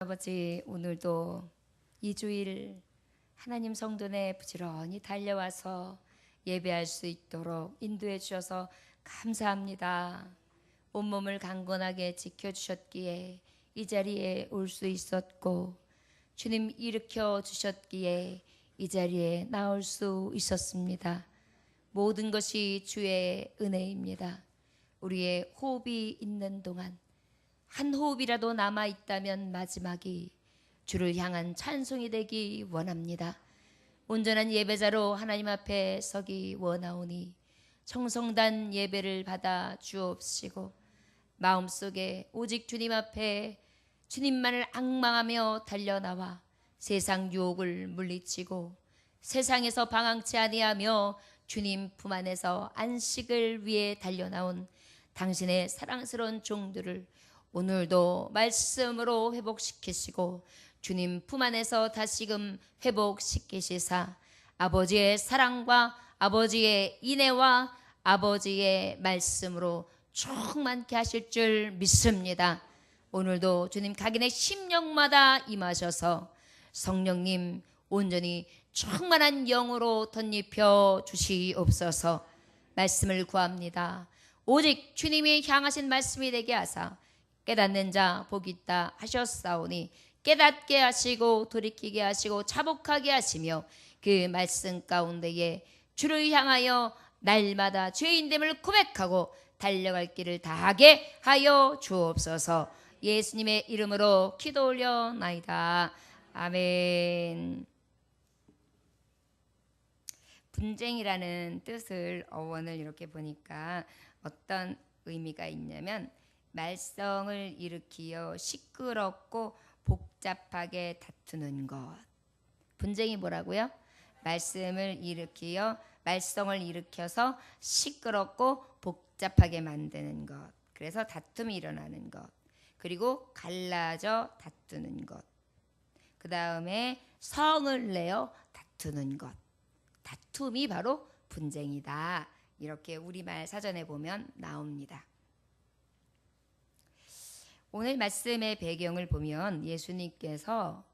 아버지, 오늘도 이 주일 하나님 성전에 부지런히 달려와서 예배할 수 있도록 인도해 주셔서 감사합니다. 온몸을 강건하게 지켜주셨기에 이 자리에 올 수 있었고, 주님 일으켜 주셨기에 이 자리에 나올 수 있었습니다. 모든 것이 주의 은혜입니다. 우리의 호흡이 있는 동안 한 호흡이라도 남아있다면 마지막이 주를 향한 찬송이 되기 원합니다. 온전한 예배자로 하나님 앞에 서기 원하오니 청성단 예배를 받아 주옵시고, 마음속에 오직 주님 앞에 주님만을 앙망하며 달려나와 세상 유혹을 물리치고 세상에서 방황치 아니하며 주님 품 안에서 안식을 위해 달려나온 당신의 사랑스러운 종들을 오늘도 말씀으로 회복시키시고 주님 품 안에서 다시금 회복시키시사 아버지의 사랑과 아버지의 인애와 아버지의 말씀으로 충만케 하실 줄 믿습니다. 오늘도 주님 각인의 심령마다 임하셔서 성령님 온전히 충만한 영으로 덧입혀 주시옵소서. 말씀을 구합니다. 오직 주님이 향하신 말씀이 되게 하사 깨닫는 자 복이 있다 하셨사오니 깨닫게 하시고 돌이키게 하시고 자복하게 하시며 그 말씀 가운데에 주를 향하여 날마다 죄인됨을 고백하고 달려갈 길을 다하게 하여 주옵소서. 예수님의 이름으로 기도 올려나이다. 아멘. 분쟁이라는 뜻을 어원을 이렇게 보니까 어떤 의미가 있냐면 말썽을 일으키어 시끄럽고 복잡하게 다투는 것. 분쟁이 뭐라고요? 말씀을 말썽을 일으켜서 시끄럽고 복잡하게 만드는 것. 그래서 다툼이 일어나는 것. 그리고 갈라져 다투는 것. 그 다음에 성을 내어 다투는 것. 다툼이 바로 분쟁이다. 이렇게 우리말 사전에 보면 나옵니다. 오늘 말씀의 배경을 보면 예수님께서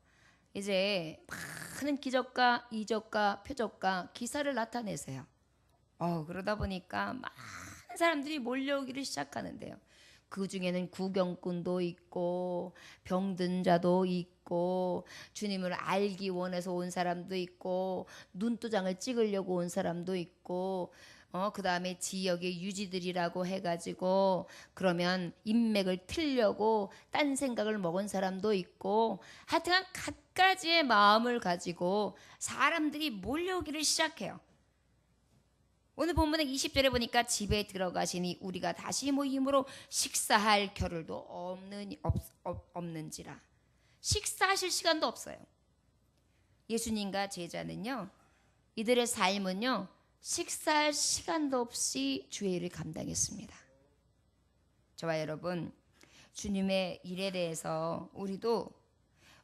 이제 많은 기적과 이적과 표적과 기사를 나타내세요. 그러다 보니까 많은 사람들이 몰려오기를 시작하는데요. 그 중에는 구경꾼도 있고 병든 자도 있고 주님을 알기 원해서 온 사람도 있고 눈도장을 찍으려고 온 사람도 있고 그 다음에 지역의 유지들이라고 해가지고 그러면 인맥을 틀려고 딴 생각을 먹은 사람도 있고 하여튼 갖가지의 마음을 가지고 사람들이 몰려오기를 시작해요. 오늘 본문의 20절에 보니까 집에 들어가시니 우리가 다시 모임으로 식사할 겨를도 없는지라. 식사하실 시간도 없어요. 예수님과 제자는요, 이들의 삶은요, 식사할 시간도 없이 주의 일을 감당했습니다. 저와 여러분, 주님의 일에 대해서 우리도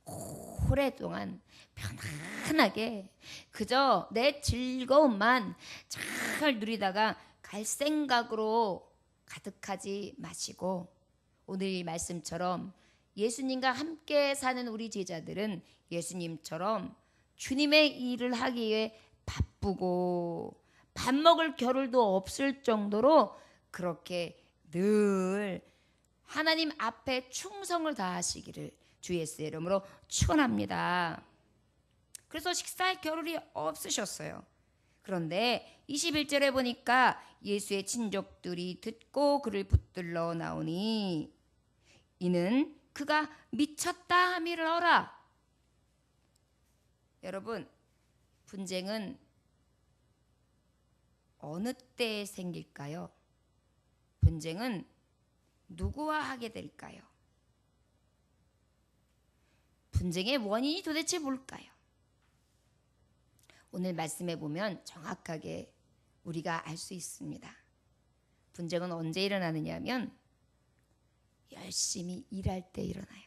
오랫동안 편안하게 그저 내 즐거움만 잘 누리다가 갈 생각으로 가득하지 마시고 오늘 이 말씀처럼 예수님과 함께 사는 우리 제자들은 예수님처럼 주님의 일을 하기 위해 바쁘고 밥 먹을 겨를도 없을 정도로 그렇게 늘 하나님 앞에 충성을 다하시기를 주 예수의 이름으로 축원합니다. 그래서 식사할 겨를이 없으셨어요. 그런데 21절에 보니까 예수의 친족들이 듣고 그를 붙들러 나오니 이는 그가 미쳤다 함이러라. 여러분, 분쟁은 어느 때에 생길까요? 분쟁은 누구와 하게 될까요? 분쟁의 원인이 도대체 뭘까요? 오늘 말씀에 보면 정확하게 우리가 알 수 있습니다. 분쟁은 언제 일어나느냐 하면 열심히 일할 때 일어나요.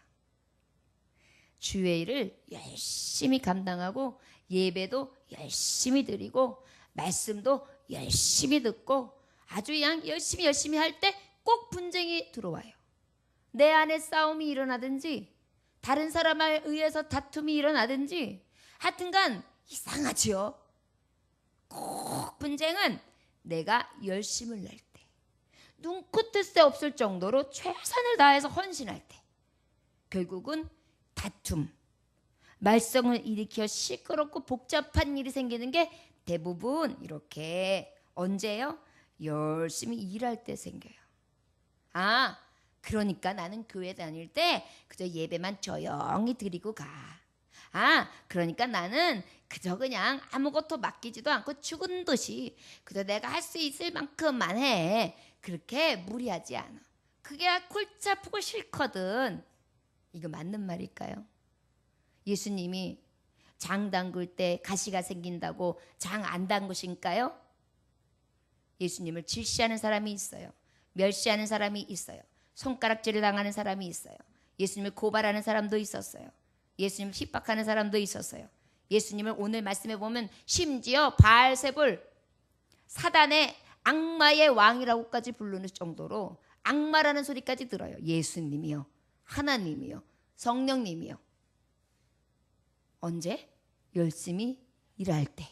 주의 일을 열심히 감당하고 예배도 열심히 드리고 말씀도 열심히 듣고 아주 그냥 열심히 할 때 꼭 분쟁이 들어와요. 내 안에 싸움이 일어나든지 다른 사람에 의해서 다툼이 일어나든지 하여튼간 이상하지요. 꼭 분쟁은 내가 열심을 낼 때, 눈코뜰 새 없을 정도로 최선을 다해서 헌신할 때 결국은 다툼, 말썽을 일으켜 시끄럽고 복잡한 일이 생기는 게 대부분 이렇게 언제요? 열심히 일할 때 생겨요. 아, 그러니까 나는 교회 다닐 때 그저 예배만 조용히 드리고 가. 아, 그러니까 나는 그저 그냥 아무것도 맡기지도 않고 죽은 듯이 그저 내가 할 수 있을 만큼만 해. 그렇게 무리하지 않아. 그게 골치 아프고 싫거든. 이거 맞는 말일까요? 예수님이 장 담글 때 가시가 생긴다고 장 안 담그신가요? 예수님을 질시하는 사람이 있어요. 멸시하는 사람이 있어요. 손가락질을 당하는 사람이 있어요. 예수님을 고발하는 사람도 있었어요. 예수님을 핍박하는 사람도 있었어요. 예수님을 오늘 말씀해 보면 심지어 바알세불, 사단의 악마의 왕이라고까지 부르는 정도로 악마라는 소리까지 들어요. 예수님이요, 하나님이요, 성령님이요. 언제? 열심히 일할 때.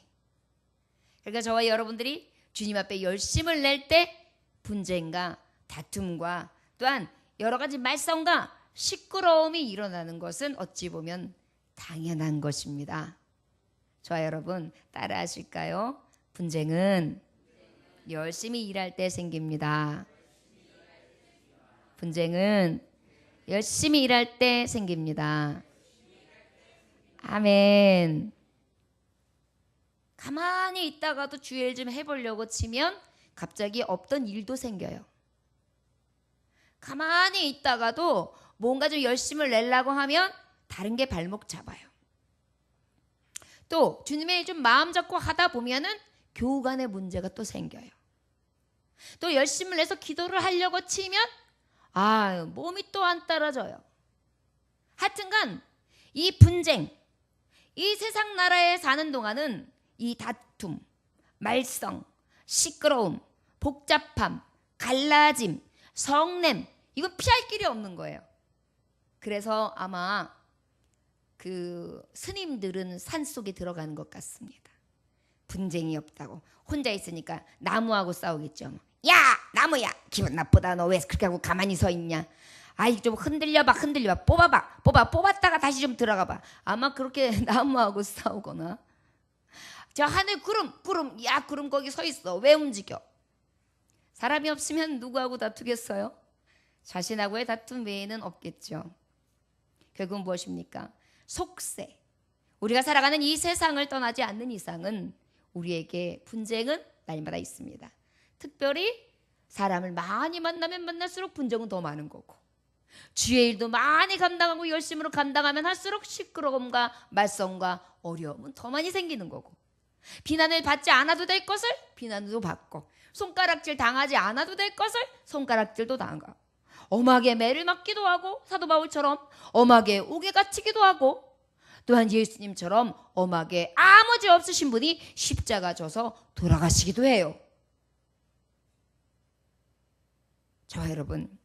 그러니까 저와 여러분들이 주님 앞에 열심을 낼 때 분쟁과 다툼과 또한 여러 가지 말썽과 시끄러움이 일어나는 것은 어찌 보면 당연한 것입니다. 저와 여러분 따라 하실까요? 분쟁은 열심히 일할 때 생깁니다. 분쟁은 열심히 일할 때 생깁니다. 아멘. 가만히 있다가도 주일 좀 해보려고 치면 갑자기 없던 일도 생겨요. 가만히 있다가도 뭔가 좀 열심을 내려고 하면 다른 게 발목 잡아요. 또 주님의 일 좀 마음 잡고 하다 보면은 교우 간의 문제가 또 생겨요. 또 열심을 내서 기도를 하려고 치면 몸이 또 안 따라져요. 하여튼간 이 분쟁, 이 세상 나라에 사는 동안은 이 다툼, 말썽, 시끄러움, 복잡함, 갈라짐, 성냄, 이건 피할 길이 없는 거예요. 그래서 아마 그 스님들은 산속에 들어가는 것 같습니다. 분쟁이 없다고. 혼자 있으니까 나무하고 싸우겠죠. 야, 나무야, 기분 나쁘다. 너 왜 그렇게 하고 가만히 서 있냐. 아이, 좀 흔들려봐. 뽑았다가 다시 좀 들어가봐. 아마 그렇게 나무하고 싸우거나. 저 하늘 구름, 야, 구름 거기 서 있어. 왜 움직여? 사람이 없으면 누구하고 다투겠어요? 자신하고의 다툼 외에는 없겠죠. 결국은 무엇입니까? 속세. 우리가 살아가는 이 세상을 떠나지 않는 이상은 우리에게 분쟁은 날마다 있습니다. 특별히 사람을 많이 만나면 만날수록 분쟁은 더 많은 거고, 주의 일도 많이 감당하고 열심으로 감당하면 할수록 시끄러움과 말썽과 어려움은 더 많이 생기는 거고, 비난을 받지 않아도 될 것을 비난도 받고, 손가락질 당하지 않아도 될 것을 손가락질도 당하고, 엄하게 매를 맞기도 하고, 사도 바울처럼 엄하게 옥에 갇히기도 하고, 또한 예수님처럼 엄하게 아무 죄 없으신 분이 십자가 져서 돌아가시기도 해요. 저와 여러분,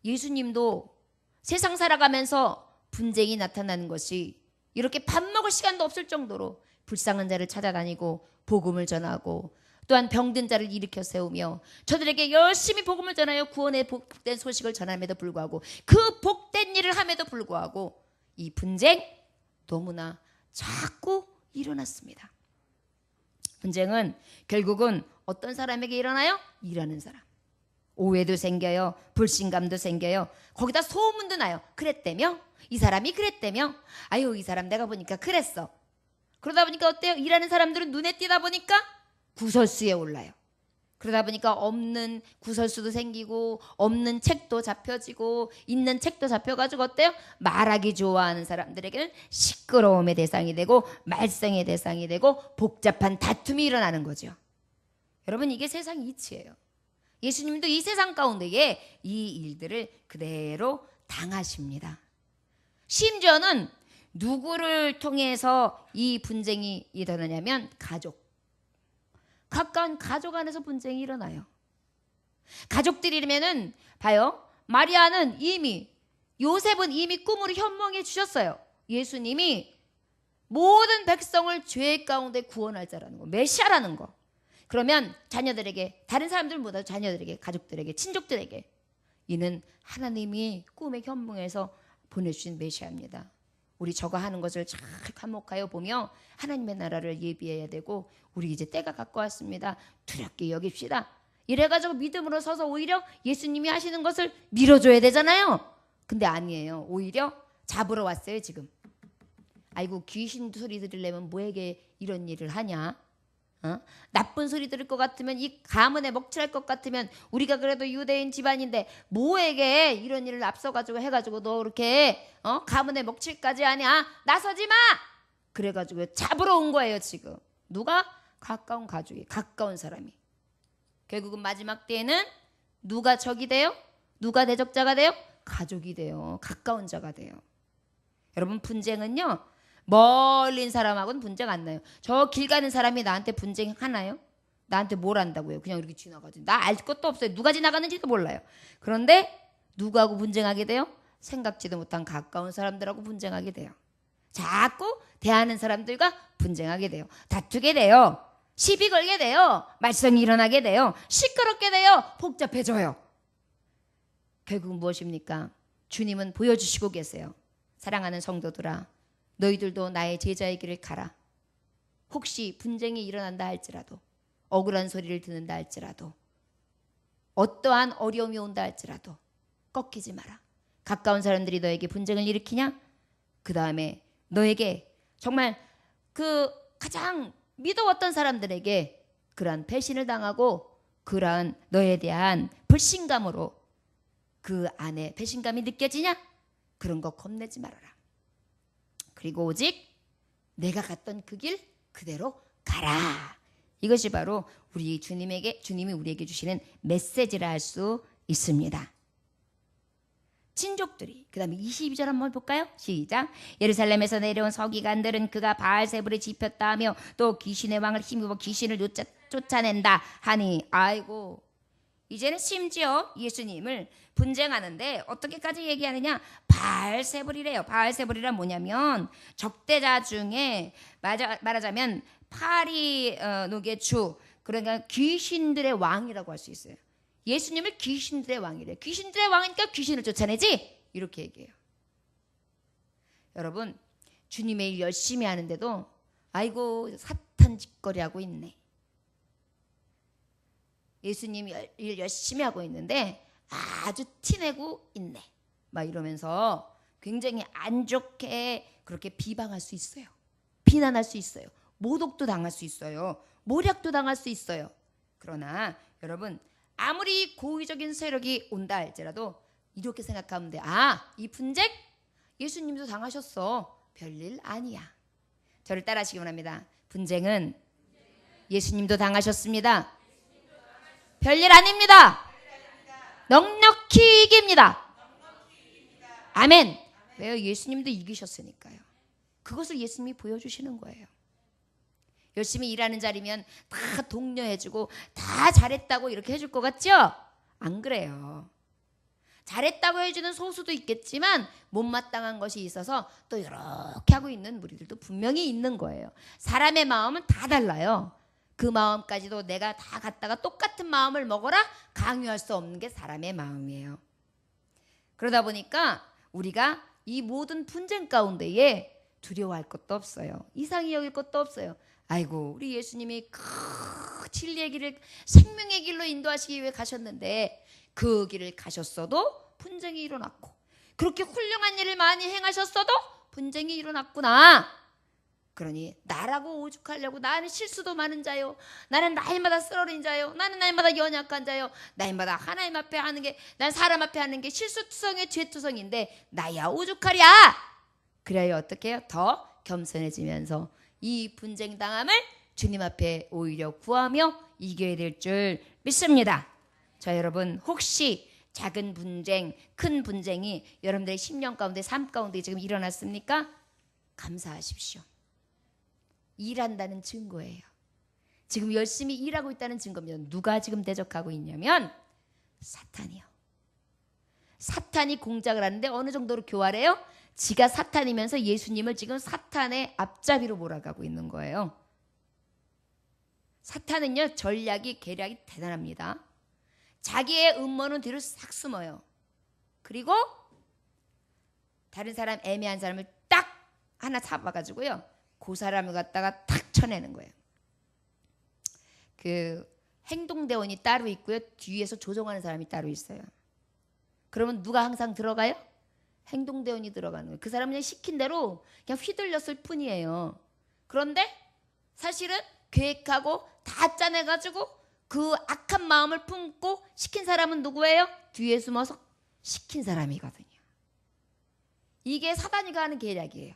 예수님도 세상 살아가면서 분쟁이 나타나는 것이 이렇게 밥 먹을 시간도 없을 정도로 불쌍한 자를 찾아다니고 복음을 전하고, 또한 병든 자를 일으켜 세우며 저들에게 열심히 복음을 전하여 구원의 복된 소식을 전함에도 불구하고, 그 복된 일을 함에도 불구하고 이 분쟁 너무나 자꾸 일어났습니다. 분쟁은 결국은 어떤 사람에게 일어나요? 일하는 사람. 오해도 생겨요. 불신감도 생겨요. 거기다 소문도 나요. 그랬다며? 이 사람이 그랬다며? 아유, 이 사람 내가 보니까 그랬어. 그러다 보니까 어때요? 일하는 사람들은 눈에 띄다 보니까 구설수에 올라요. 그러다 보니까 없는 구설수도 생기고, 없는 책도 잡혀지고, 있는 책도 잡혀가지고 어때요? 말하기 좋아하는 사람들에게는 시끄러움의 대상이 되고, 말썽의 대상이 되고, 복잡한 다툼이 일어나는 거죠. 여러분, 이게 세상 이치예요. 예수님도 이 세상 가운데에 이 일들을 그대로 당하십니다. 심지어는 누구를 통해서 이 분쟁이 일어나냐면 가족. 가까운 가족 안에서 분쟁이 일어나요. 가족들이면은 봐요. 마리아는 이미 요셉은 이미 꿈으로 현몽해 주셨어요. 예수님이 모든 백성을 죄 가운데 구원할 자라는 거, 메시아라는 거. 그러면 자녀들에게, 다른 사람들보다 자녀들에게, 가족들에게, 친족들에게 이는 하나님이 꿈에 현몽해서 보내주신 메시아입니다. 우리 저거 하는 것을 잘 감목하여 보며 하나님의 나라를 예비해야 되고, 우리 이제 때가 갖고 왔습니다. 두렵게 여깁시다. 이래가지고 믿음으로 서서 오히려 예수님이 하시는 것을 밀어줘야 되잖아요. 근데 아니에요. 오히려 잡으러 왔어요 지금. 아이고, 귀신 소리 들으려면 뭐에게 이런 일을 하냐? 나쁜 소리 들을 것 같으면, 이 가문에 먹칠할 것 같으면, 우리가 그래도 유대인 집안인데 뭐에게 이런 일을 앞서가지고 해가지고 너 그렇게 가문에 먹칠까지 하냐? 나서지 마! 그래가지고 잡으러 온 거예요 지금. 누가? 가까운 가족이, 가까운 사람이. 결국은 마지막 때에는 누가 적이 돼요? 누가 대적자가 돼요? 가족이 돼요. 가까운 자가 돼요. 여러분, 분쟁은요, 멀린 사람하고는 분쟁 안 나요. 저 길 가는 사람이 나한테 분쟁하나요? 나한테 뭘 안다고요? 그냥 이렇게 지나가지. 나 알 것도 없어요. 누가 지나가는지도 몰라요. 그런데 누구하고 분쟁하게 돼요? 생각지도 못한 가까운 사람들하고 분쟁하게 돼요. 자꾸 대하는 사람들과 분쟁하게 돼요. 다투게 돼요. 시비 걸게 돼요. 말썽이 일어나게 돼요. 시끄럽게 돼요. 복잡해져요. 결국 무엇입니까? 주님은 보여주시고 계세요. 사랑하는 성도들아, 너희들도 나의 제자의 길을 가라. 혹시 분쟁이 일어난다 할지라도, 억울한 소리를 듣는다 할지라도, 어떠한 어려움이 온다 할지라도 꺾이지 마라. 가까운 사람들이 너에게 분쟁을 일으키냐? 그 다음에 너에게 정말 그 가장 믿어왔던 사람들에게 그러한 배신을 당하고 그러한 너에 대한 불신감으로 그 안에 배신감이 느껴지냐? 그런 거 겁내지 말아라. 그리고 오직 내가 갔던 그 길 그대로 가라. 이것이 바로 우리 주님이 우리에게 주시는 메시지라 할 수 있습니다. 친족들이, 그 다음에 22절 한번 볼까요? 시작. 예루살렘에서 내려온 서기관들은 그가 바알세불에 집혔다 하며 또 귀신의 왕을 힘입어 귀신을 쫓아낸다 하니, 아이고, 이제는 심지어 예수님을 분쟁하는데 어떻게까지 얘기하느냐? 바알세불이래요. 바알세불이란 뭐냐면 적대자 중에 말하자면 파리 노개 주, 그러니까 귀신들의 왕이라고 할 수 있어요. 예수님을 귀신들의 왕이래요. 귀신들의 왕이니까 귀신을 쫓아내지? 이렇게 얘기해요. 여러분, 주님의 일 열심히 하는데도 아이고 사탄 짓거리하고 있네. 예수님 일 열심히 하고 있는데 아주 티내고 있네. 막 이러면서 굉장히 안 좋게 그렇게 비방할 수 있어요. 비난할 수 있어요. 모독도 당할 수 있어요. 모략도 당할 수 있어요. 그러나 여러분, 아무리 고의적인 세력이 온다 할지라도 이렇게 생각하면 돼. 아, 이 분쟁? 예수님도 당하셨어. 별일 아니야. 저를 따라하시기 원합니다. 분쟁은 예수님도 당하셨습니다. 별일 아닙니다. 넉넉히 이깁니다. 아멘. 왜요? 예수님도 이기셨으니까요. 그것을 예수님이 보여주시는 거예요. 열심히 일하는 자리면 다 독려해주고 다 잘했다고 이렇게 해줄 것 같죠? 안 그래요. 잘했다고 해주는 소수도 있겠지만 못마땅한 것이 있어서 또 이렇게 하고 있는 무리들도 분명히 있는 거예요. 사람의 마음은 다 달라요. 그 마음까지도 내가 다 갖다가 똑같은 마음을 먹어라 강요할 수 없는 게 사람의 마음이에요. 그러다 보니까 우리가 이 모든 분쟁 가운데에 두려워할 것도 없어요. 이상히 여길 것도 없어요. 아이고, 우리 예수님이 그 진리의 길을, 생명의 길로 인도하시기 위해 가셨는데 그 길을 가셨어도 분쟁이 일어났고, 그렇게 훌륭한 일을 많이 행하셨어도 분쟁이 일어났구나. 그러니 나라고 오죽하려고, 나는 실수도 많은 자요, 나는 날마다 쓰러진 자요, 나는 날마다 연약한 자요, 날마다 하나님 앞에 하는 게, 난 사람 앞에 하는 게 실수투성의 죄투성인데 나야 오죽하랴. 그래야 어떻게 해요? 더 겸손해지면서 이 분쟁 당함을 주님 앞에 오히려 구하며 이겨야 될 줄 믿습니다. 자, 여러분, 혹시 작은 분쟁, 큰 분쟁이 여러분들의 심령 가운데, 삶 가운데 지금 일어났습니까? 감사하십시오. 일한다는 증거예요. 지금 열심히 일하고 있다는 증거입니다. 누가 지금 대적하고 있냐면 사탄이요. 사탄이 공작을 하는데 어느 정도로 교활해요? 지가 사탄이면서 예수님을 지금 사탄의 앞잡이로 몰아가고 있는 거예요. 사탄은요, 전략이 계략이 대단합니다. 자기의 음모는 뒤로 싹 숨어요. 그리고 다른 사람, 애매한 사람을 딱 하나 잡아가지고요, 그 사람을 갖다가 탁 쳐내는 거예요. 그 행동대원이 따로 있고요, 뒤에서 조종하는 사람이 따로 있어요. 그러면 누가 항상 들어가요? 행동대원이 들어가는 거예요. 그 사람은 그냥 시킨 대로 그냥 휘둘렸을 뿐이에요. 그런데 사실은 계획하고 다 짜내가지고 그 악한 마음을 품고 시킨 사람은 누구예요? 뒤에 숨어서 시킨 사람이거든요. 이게 사단이가 하는 계략이에요.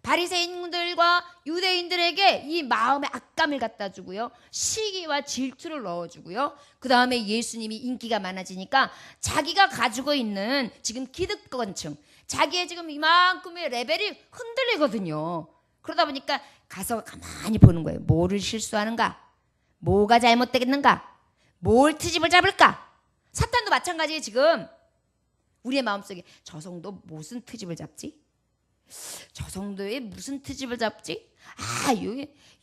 바리새인들과 유대인들에게 이 마음의 악감을 갖다 주고요, 시기와 질투를 넣어주고요, 그 다음에 예수님이 인기가 많아지니까 자기가 가지고 있는 지금 기득권층, 자기의 지금 이만큼의 레벨이 흔들리거든요. 그러다 보니까 가서 가만히 보는 거예요. 뭐를 실수하는가? 뭐가 잘못되겠는가? 뭘 트집을 잡을까? 사탄도 마찬가지예요. 지금 우리의 마음속에 저 성도 무슨 트집을 잡지? 저 성도에 무슨 트집을 잡지? 아,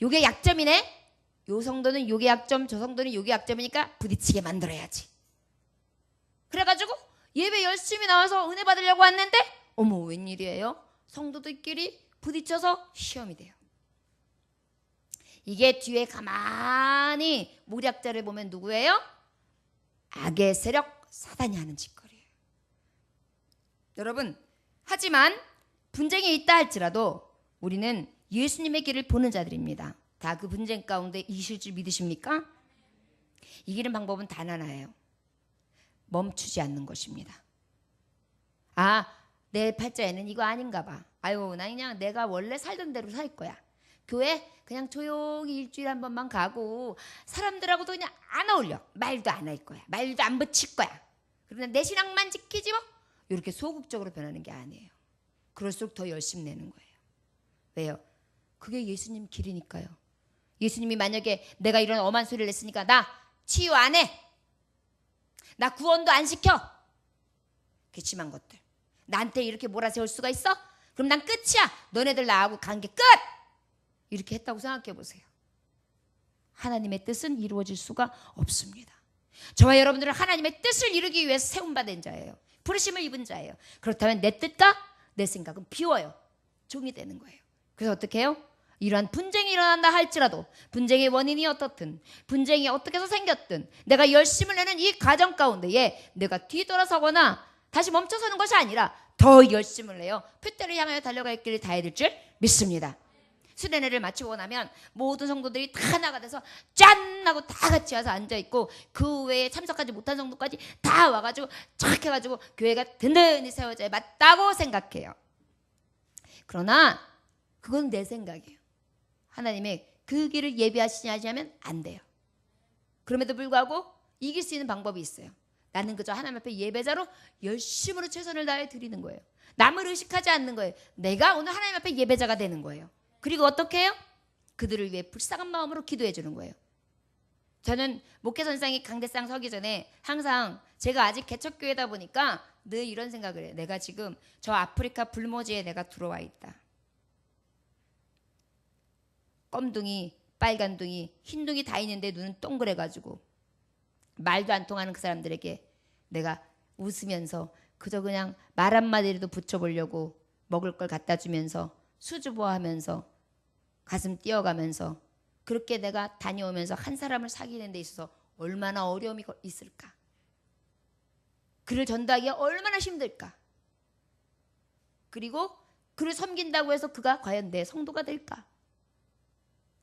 요게 약점이네. 요 성도는 요게 약점, 저 성도는 요게 약점이니까 부딪히게 만들어야지. 그래가지고 예배 열심히 나와서 은혜 받으려고 왔는데 어머, 웬일이에요? 성도들끼리 부딪혀서 시험이 돼요. 이게 뒤에 가만히 모략자를 보면 누구예요? 악의 세력, 사단이 하는 짓거리예요. 여러분, 하지만 분쟁이 있다 할지라도 우리는 예수님의 길을 보는 자들입니다. 다 그 분쟁 가운데 이실 줄 믿으십니까? 이기는 방법은 단 하나예요. 멈추지 않는 것입니다. 아, 내 팔자에는 이거 아닌가 봐. 아유, 나 그냥 내가 원래 살던 대로 살 거야. 교회 그냥 조용히 일주일에 한 번만 가고 사람들하고도 그냥 안 어울려. 말도 안 할 거야. 말도 안 붙일 거야. 그러나 내 신앙만 지키지 뭐. 이렇게 소극적으로 변하는 게 아니에요. 그럴수록 더 열심 내는 거예요. 왜요? 그게 예수님 길이니까요. 예수님이 만약에 내가 이런 엄한 소리를 냈으니까 나 치유 안 해. 나 구원도 안 시켜. 괘씸한 것들. 나한테 이렇게 몰아세울 수가 있어? 그럼 난 끝이야. 너네들 나하고 관계 끝. 이렇게 했다고 생각해 보세요. 하나님의 뜻은 이루어질 수가 없습니다. 저와 여러분들은 하나님의 뜻을 이루기 위해서 세움받은 자예요. 부르심을 입은 자예요. 그렇다면 내 뜻과 내 생각은 비워요. 종이 되는 거예요. 그래서 어떻게 해요? 이러한 분쟁이 일어난다 할지라도, 분쟁의 원인이 어떻든, 분쟁이 어떻게 해서 생겼든, 내가 열심을 내는 이 과정 가운데에 내가 뒤돌아서거나 다시 멈춰서는 것이 아니라 더 열심을 내요. 표대를 향하여 달려갈 길을 다해야 될 줄 믿습니다. 수련회를 마치고 나면 모든 성도들이 다 하나가 돼서 짠 하고 다 같이 와서 앉아있고, 그 외에 참석하지 못한 성도까지 다 와가지고 착 해가지고 교회가 든든히 세워져야 맞다고 생각해요. 그러나 그건 내 생각이에요. 하나님의 그 길을 예비하시냐 하면 안 돼요. 그럼에도 불구하고 이길 수 있는 방법이 있어요. 나는 그저 하나님 앞에 예배자로 열심으로 최선을 다해 드리는 거예요. 남을 의식하지 않는 거예요. 내가 오늘 하나님 앞에 예배자가 되는 거예요. 그리고 어떻게 해요? 그들을 위해 불쌍한 마음으로 기도해 주는 거예요. 저는 목회선상이 강대상 서기 전에 항상 제가 아직 개척교회다 보니까 늘 이런 생각을 해요. 내가 지금 저 아프리카 불모지에 내가 들어와 있다. 검둥이, 빨간둥이, 흰둥이 다 있는데 눈은 동그래가지고 말도 안 통하는 그 사람들에게 내가 웃으면서 그저 그냥 말 한마디라도 붙여보려고 먹을 걸 갖다 주면서 수줍어하면서 가슴 뛰어가면서 그렇게 내가 다녀오면서 한 사람을 사귀는 데 있어서 얼마나 어려움이 있을까? 그를 전도하기가 얼마나 힘들까? 그리고 그를 섬긴다고 해서 그가 과연 내 성도가 될까?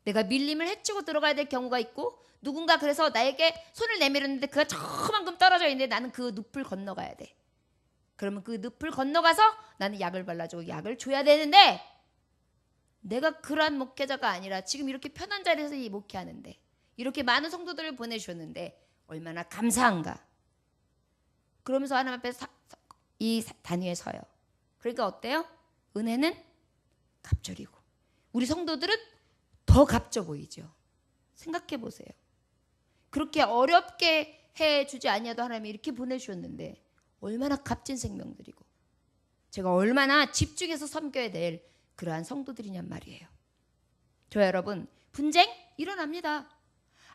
내가 밀림을 헤치고 들어가야 될 경우가 있고, 누군가 그래서 나에게 손을 내밀었는데 그가 저만큼 떨어져 있는데 나는 그 늪을 건너가야 돼. 그러면 그 늪을 건너가서 나는 약을 발라주고 약을 줘야 되는데, 내가 그러한 목회자가 아니라 지금 이렇게 편한 자리에서 이 목회하는데, 이렇게 많은 성도들을 보내주셨는데 얼마나 감사한가. 그러면서 하나님 앞에 이 단위에 서요. 그러니까 어때요? 은혜는 갑절이고 우리 성도들은 더 값져 보이죠. 생각해 보세요. 그렇게 어렵게 해주지 아니하도 하나님이 이렇게 보내주셨는데 얼마나 값진 생명들이고 제가 얼마나 집중해서 섬겨야 될 그러한 성도들이냔 말이에요. 저 여러분, 분쟁 일어납니다.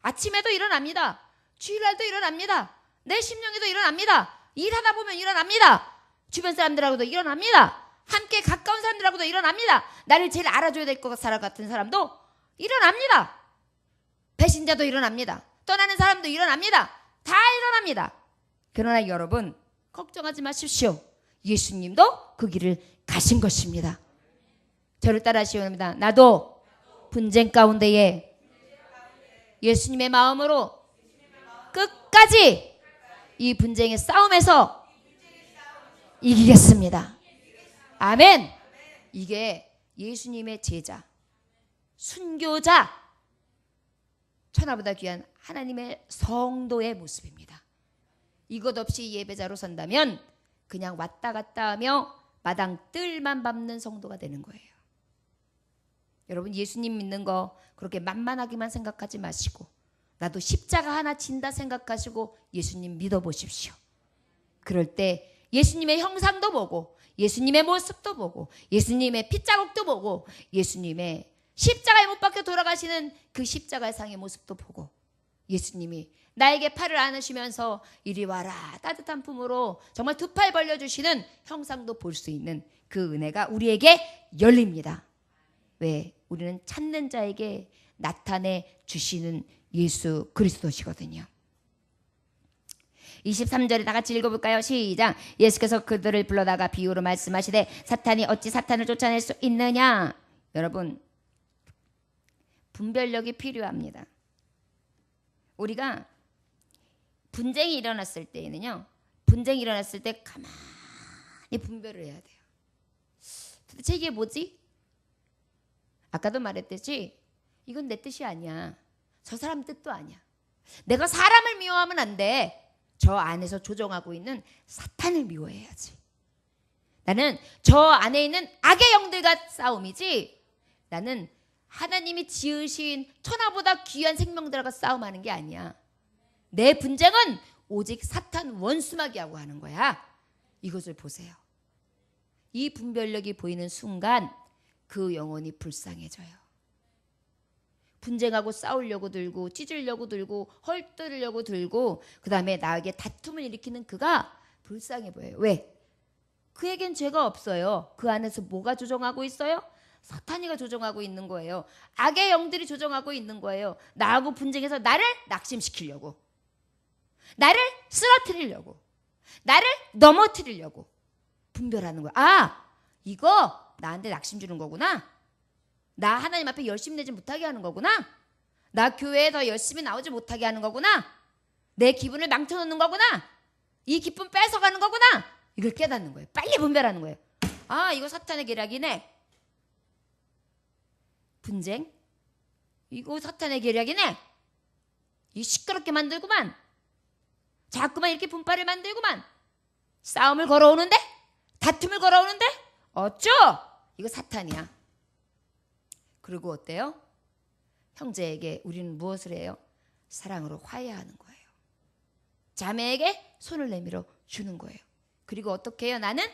아침에도 일어납니다. 주일날도 일어납니다. 내 심령에도 일어납니다. 일하다 보면 일어납니다. 주변 사람들하고도 일어납니다. 함께 가까운 사람들하고도 일어납니다. 나를 제일 알아줘야 될 것 같은 사람도 일어납니다. 배신자도 일어납니다. 떠나는 사람도 일어납니다. 다 일어납니다. 그러나 여러분, 걱정하지 마십시오. 예수님도 그 길을 가신 것입니다. 저를 따라하시기 바랍니다. 나도 분쟁 가운데에 예수님의 마음으로 끝까지 이 분쟁의 싸움에서 이기겠습니다. 아멘. 이게 예수님의 제자, 순교자, 천하보다 귀한 하나님의 성도의 모습입니다. 이것 없이 예배자로 선다면 그냥 왔다 갔다 하며 마당 뜰만 밟는 성도가 되는 거예요. 여러분, 예수님 믿는 거 그렇게 만만하게만 생각하지 마시고 나도 십자가 하나 진다 생각하시고 예수님 믿어보십시오. 그럴 때 예수님의 형상도 보고 예수님의 모습도 보고 예수님의 핏자국도 보고 예수님의 십자가에 못 박혀 돌아가시는 그 십자가의 상의 모습도 보고 예수님이 나에게 팔을 안으시면서 이리 와라 따뜻한 품으로 정말 두 팔 벌려주시는 형상도 볼 수 있는 그 은혜가 우리에게 열립니다. 왜? 우리는 찾는 자에게 나타내 주시는 예수 그리스도시거든요. 23절에 다 같이 읽어볼까요? 시작. 예수께서 그들을 불러다가 비유로 말씀하시되 사탄이 어찌 사탄을 쫓아낼 수 있느냐. 여러분, 분별력이 필요합니다. 우리가 분쟁이 일어났을 때에는요, 분쟁이 일어났을 때 가만히 분별을 해야 돼요. 도대체 이게 뭐지? 아까도 말했듯이 이건 내 뜻이 아니야. 저 사람 뜻도 아니야. 내가 사람을 미워하면 안 돼. 저 안에서 조종하고 있는 사탄을 미워해야지. 나는 저 안에 있는 악의 영들과 싸움이지 나는 하나님이 지으신 천하보다 귀한 생명들과 싸움하는 게 아니야. 내 분쟁은 오직 사탄 원수마귀하고 하는 거야. 이것을 보세요. 이 분별력이 보이는 순간 그 영혼이 불쌍해져요. 분쟁하고 싸우려고 들고 찢으려고 들고 헐뜯으려고 들고 그 다음에 나에게 다툼을 일으키는 그가 불쌍해 보여요. 왜? 그에겐 죄가 없어요. 그 안에서 뭐가 조정하고 있어요? 사탄이가 조정하고 있는 거예요. 악의 영들이 조정하고 있는 거예요. 나하고 분쟁해서 나를 낙심시키려고, 나를 쓰러뜨리려고, 나를 넘어뜨리려고 분별하는 거야. 아, 이거 나한테 낙심 주는 거구나. 나 하나님 앞에 열심히 내지 못하게 하는 거구나. 나 교회에 더 열심히 나오지 못하게 하는 거구나. 내 기분을 망쳐놓는 거구나. 이 기쁨 뺏어가는 거구나. 이걸 깨닫는 거예요. 빨리 분별하는 거예요. 아, 이거 사탄의 계략이네. 분쟁? 이거 사탄의 계략이네. 이 시끄럽게 만들구만. 자꾸만 이렇게 분파를 만들구만. 싸움을 걸어오는데? 다툼을 걸어오는데? 어쩌? 이거 사탄이야. 그리고 어때요? 형제에게 우리는 무엇을 해요? 사랑으로 화해하는 거예요. 자매에게 손을 내밀어 주는 거예요. 그리고 어떻게 해요? 나는